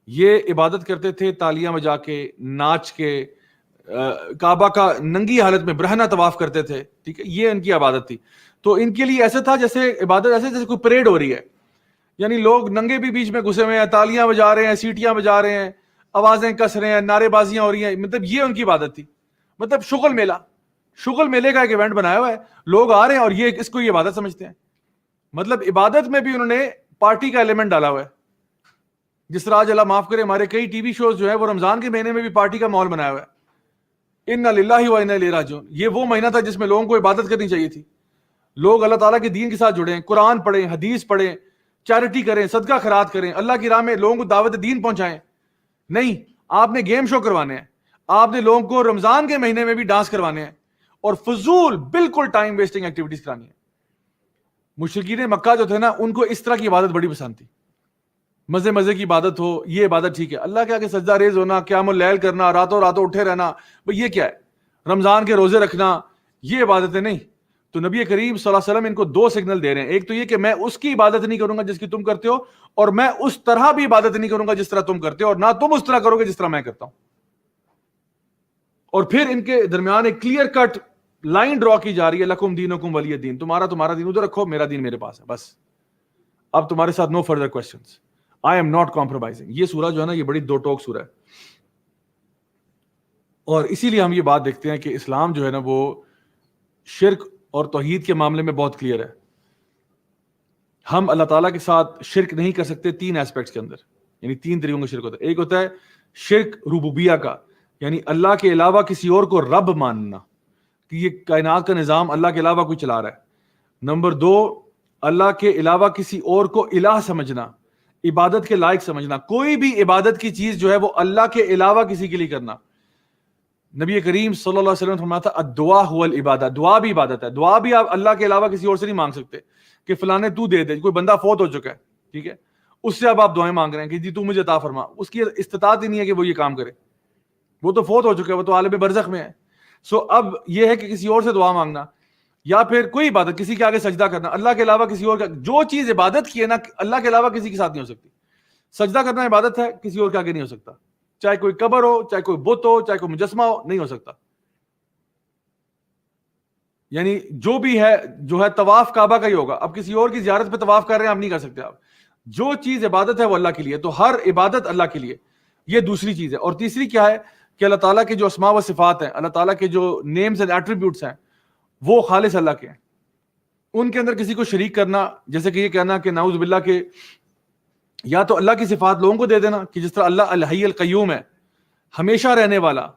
یہ عبادت کرتے تھے تالیاں بجا کے, ناچ کے, کعبہ کا ننگی حالت میں برہنہ طواف کرتے تھے, ٹھیک ہے, یہ ان کی عبادت تھی. تو ان کے لیے ایسے تھا جیسے عبادت ایسے جیسے کوئی پریڈ ہو رہی ہے، یعنی لوگ ننگے بھی بیچ میں گھسے ہوئے ہیں، تالیاں بجا رہے ہیں، سیٹیاں بجا رہے ہیں، آوازیں کس رہے ہیں، نعرے بازیاں ہو رہی ہیں، مطلب یہ ان کی عبادت تھی. مطلب شغل میلے کا ایک ایونٹ بنایا ہوا ہے، لوگ آ رہے ہیں اور یہ اس کو یہ عبادت سمجھتے ہیں. مطلب عبادت میں بھی انہوں نے پارٹی کا ایلیمنٹ ڈالا ہوا ہے. جس طرح آج اللہ معاف کرے ہمارے کئی ٹی وی شوز جو ہے وہ رمضان کے مہینے میں بھی پارٹی کا ماحول بنایا ہوا ہے. انا للہ و انا الیہ راجعون، یہ وہ مہینہ تھا جس میں لوگوں کو عبادت کرنی چاہیے تھی. لوگ اللہ تعالیٰ کے دین کے ساتھ جڑیں، قرآن پڑھیں، حدیث پڑھیں، چیریٹی کریں، صدقہ خیرات کریں، اللہ کی راہ میں لوگوں کو دعوت دین پہنچائیں. نہیں، آپ نے گیم شو کروانے ہیں، آپ نے لوگوں کو رمضان کے مہینے میں بھی ڈانس کروانے ہیں اور فضول بالکل ٹائم ویسٹنگ ایکٹیویٹیز کرانی ہے. مشرکین مکہ جو تھے نا، ان کو اس طرح کی عبادت بڑی پسند تھی. مزے کی عبادت ہو، یہ عبادت ٹھیک ہے. اللہ کے آگے سجدہ ریز ہونا، قیام اللیل کرنا، راتوں اٹھے رہنا، بھئی یہ کیا ہے؟ رمضان کے روزے رکھنا، یہ عبادتیں نہیں. تو نبی کریم صلی اللہ علیہ وسلم ان کو دو سگنل دے رہے ہیں. ایک تو یہ کہ میں اس کی عبادت نہیں کروں گا جس کی تم کرتے ہو، اور میں اس طرح بھی عبادت نہیں کروں گا جس طرح تم کرتے ہو، اور نہ تم اس طرح کرو گے جس طرح میں کرتا ہوں. اور پھر ان کے درمیان ایک کلیئر کٹ لائن ڈرا کی جا رہی ہے، لکم دینکم ولی دین، تمہارا دین ادھر رکھو، میرا دین میرے پاس ہے، بس اب تمہارے ساتھ no further questions, I am not compromising. یہ سورہ جو ہے نا، یہ بڑی دو ٹوک سورہ ہے. اور اسی لیے ہم یہ بات دیکھتے ہیں کہ اسلام جو ہے نا وہ شرک اور توحید کے معاملے میں بہت کلیئر ہے. ہم اللہ تعالیٰ کے ساتھ شرک نہیں کر سکتے تین ایسپیکٹس کے اندر، یعنی تین طریقوں کا شرک ہوتا ہے. ایک ہوتا ہے شرک ربوبیہ کا، یعنی اللہ کے علاوہ کسی اور کو رب ماننا کہ یہ کائنات کا نظام اللہ کے علاوہ کوئی چلا رہا ہے. نمبر دو، اللہ کے علاوہ کسی اور کو الہ سمجھنا، عبادت کے لائق سمجھنا. کوئی بھی عبادت کی چیز جو ہے وہ اللہ کے علاوہ کسی کے لیے کرنا. نبی کریم صلی اللہ علیہ وسلم نے فرمایا تھا الدعاء هو العبادہ، دعا بھی عبادت ہے. دعا بھی آپ اللہ کے علاوہ کسی اور سے نہیں مانگ سکتے کہ فلانے تو دے دے. کوئی بندہ فوت ہو چکا ہے، ٹھیک ہے، اس سے اب آپ دعائیں مانگ رہے ہیں کہ جی تو مجھے عطا فرما. اس کی استطاعت ہی نہیں ہے کہ وہ یہ کام کرے، وہ تو فوت ہو چکا ہے، وہ تو عالم برزخ میں ہے. سو اب یہ ہے کہ کسی اور سے دعا مانگنا، یا پھر کوئی عبادت کسی کے آگے سجدہ کرنا اللہ کے علاوہ کسی اور کا. جو چیز عبادت کی ہے نا، اللہ کے علاوہ کسی کے ساتھ نہیں ہو سکتی. سجدہ کرنا عبادت ہے، کسی اور کے آگے نہیں ہو سکتا. چاہے کوئی قبر ہو، چاہے کوئی بت ہو، چاہے کوئی مجسمہ ہو، نہیں ہو سکتا. یعنی جو بھی ہے، جو ہے طواف کعبہ کا ہی ہوگا. اب کسی اور کی زیارت پہ طواف کر رہے ہیں، آپ نہیں کر سکتے. آپ جو چیز عبادت ہے وہ اللہ کے لیے، تو ہر عبادت اللہ کے لیے. یہ دوسری چیز ہے. اور تیسری کیا ہے کہ اللہ تعالیٰ کے جو اسماء و صفات ہیں، اللہ تعالیٰ کے جو نیمز اینڈ ایٹریبیوٹس ہیں، وہ خالص اللہ کے ہیں. ان کے اندر کسی کو شریک کرنا، جیسے کہ یہ کہنا کہ نعوذ باللہ کہ یا تو اللہ کی صفات لوگوں کو دے دینا کہ جس طرح اللہ الحی القیوم ہے، ہمیشہ رہنے والا،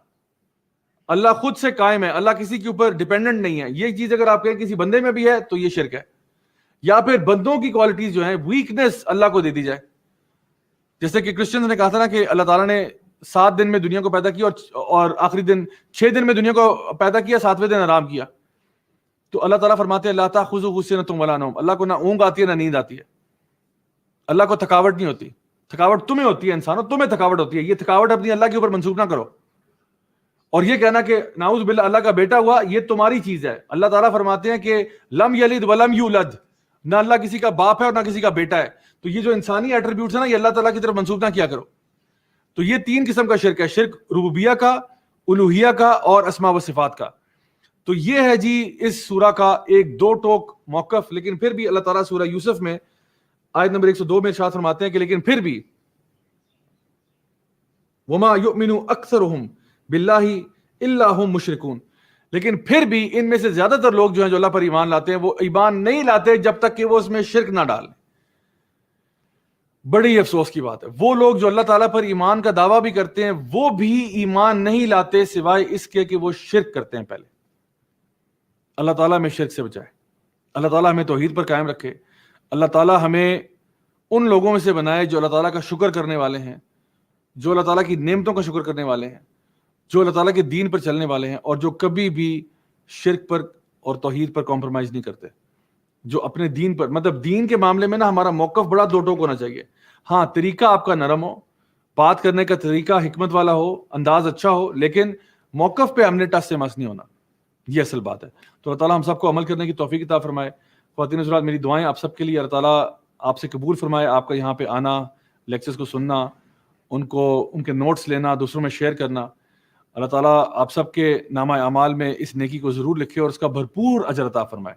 اللہ خود سے قائم ہے، اللہ کسی کے اوپر ڈیپینڈنٹ نہیں ہے. یہ چیز اگر آپ کہیں کسی بندے میں بھی ہے تو یہ شرک ہے. یا پھر بندوں کی کوالٹیز جو ہیں، ویکنس اللہ کو دے دی جائے. جیسے کہ کرسچنز نے کہا تھا نا کہ اللہ تعالیٰ نے 7 دن میں دنیا کو پیدا کیا اور آخری دن 6 دن میں دنیا کو پیدا کیا، 7ویں دن آرام کیا. تو اللہ تعالیٰ فرماتے ہیں لا تأخذہ سنۃ ولا نوم، اللہ کو نہ اونگ آتی ہے نہ نیند آتی ہے. اللہ کو تھکاوٹ نہیں ہوتی. تھکاوٹ تمہیں ہوتی ہے، انسانوں تمہیں تھکاوٹ ہوتی ہے. یہ تھکاوٹ اپنی اللہ کے اوپر منسوخ نہ کرو. اور یہ کہنا کہ نعوذ باللہ اللہ کا بیٹا ہوا، یہ تمہاری چیز ہے. اللہ تعالیٰ فرماتے ہیں کہ لم یلد ولم یولد، نہ اللہ کسی کا باپ ہے اور نہ کسی کا بیٹا ہے. تو یہ جو انسانی ایٹریبیوٹس ہیں نا، یہ اللہ تعالیٰ کی طرف منسوخ نہ کیا کرو. تو یہ 3 قسم کا شرک ہے، شرک ربوبیہ کا، الوہیہ کا اور اسماء و صفات کا. تو یہ ہے جی اس سورہ کا ایک دو ٹوک موقف. لیکن پھر بھی اللہ تعالیٰ سورہ یوسف میں آیت نمبر 102 میں ارشاد فرماتے ہیں کہ لیکن پھر بھی وما یؤمن اکثرهم باللہ الا هم مشرکون، لیکن پھر بھی ان میں سے زیادہ تر لوگ جو ہیں جو اللہ پر ایمان لاتے ہیں، وہ ایمان نہیں لاتے جب تک کہ وہ اس میں شرک نہ ڈالیں. بڑی افسوس کی بات ہے، وہ لوگ جو اللہ تعالیٰ پر ایمان کا دعویٰ بھی کرتے ہیں، وہ بھی ایمان نہیں لاتے سوائے اس کے کہ وہ شرک کرتے ہیں. پہلے اللہ تعالیٰ ہمیں شرک سے بچائے، اللہ تعالیٰ ہمیں توحید پر قائم رکھے. اللہ تعالیٰ ہمیں ان لوگوں میں سے بنائے جو اللہ تعالیٰ کا شکر کرنے والے ہیں، جو اللہ تعالیٰ کی نعمتوں کا شکر کرنے والے ہیں، جو اللہ تعالیٰ کے دین پر چلنے والے ہیں، اور جو کبھی بھی شرک پر اور توحید پر کمپرومائز نہیں کرتے. جو اپنے دین پر، مطلب دین کے معاملے میں نا ہمارا موقف بڑا دو ٹوک ہونا چاہیے. ہاں طریقہ آپ کا نرم ہو، بات کرنے کا طریقہ حکمت والا ہو، انداز اچھا ہو، لیکن موقف پہ ہم نے ٹس سے مس نہیں ہونا. یہ اصل بات ہے. تو اللہ تعالیٰ ہم سب کو عمل کرنے کی توفیق عطا فرمائے. خواتین حضرات، میری دعائیں آپ سب کے لیے. اللہ تعالیٰ آپ سے قبول فرمائے آپ کا یہاں پہ آنا، لیکچرز کو سننا، ان کے نوٹس لینا، دوسروں میں شیئر کرنا. اللہ تعالیٰ آپ سب کے نامہ اعمال میں اس نیکی کو ضرور لکھے اور اس کا بھرپور اجر عطا فرمائے.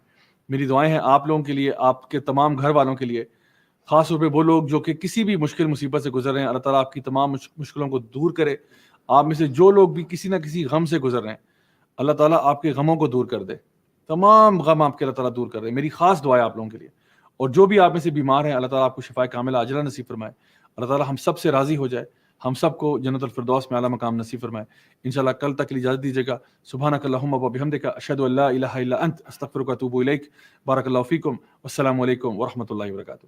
میری دعائیں ہیں آپ لوگوں کے لیے، آپ کے تمام گھر والوں کے لیے، خاص طور پہ وہ لوگ جو کہ کسی بھی مشکل مصیبت سے گزر رہے ہیں. اللہ تعالیٰ آپ کی تمام مشکلوں کو دور کرے. آپ میں سے جو لوگ بھی کسی نہ کسی غم سے گزر رہے ہیں، اللہ تعالیٰ آپ کے غموں کو دور کر دے. تمام غم آپ کے اللہ تعالیٰ دور کر دے. میری خاص دعا ہے آپ لوگوں کے لیے. اور جو بھی آپ میں سے بیمار ہیں، اللہ تعالیٰ آپ کو شفائے کاملہ عاجلہ نصیب فرمائے. اللہ تعالیٰ ہم سب سے راضی ہو جائے، ہم سب کو جنت الفردوس میں اعلیٰ مقام نصیب فرمائے. انشاءاللہ کل تک کے لیے اجازت دیجیے گا. سبحانک اللہم و بحمدک، اشہد ان لا الہ الا انت، استغفرک و اتوب الیک. بارک اللہ فیکم، والسلام علیکم ورحمۃ اللہ وبرکاتہ.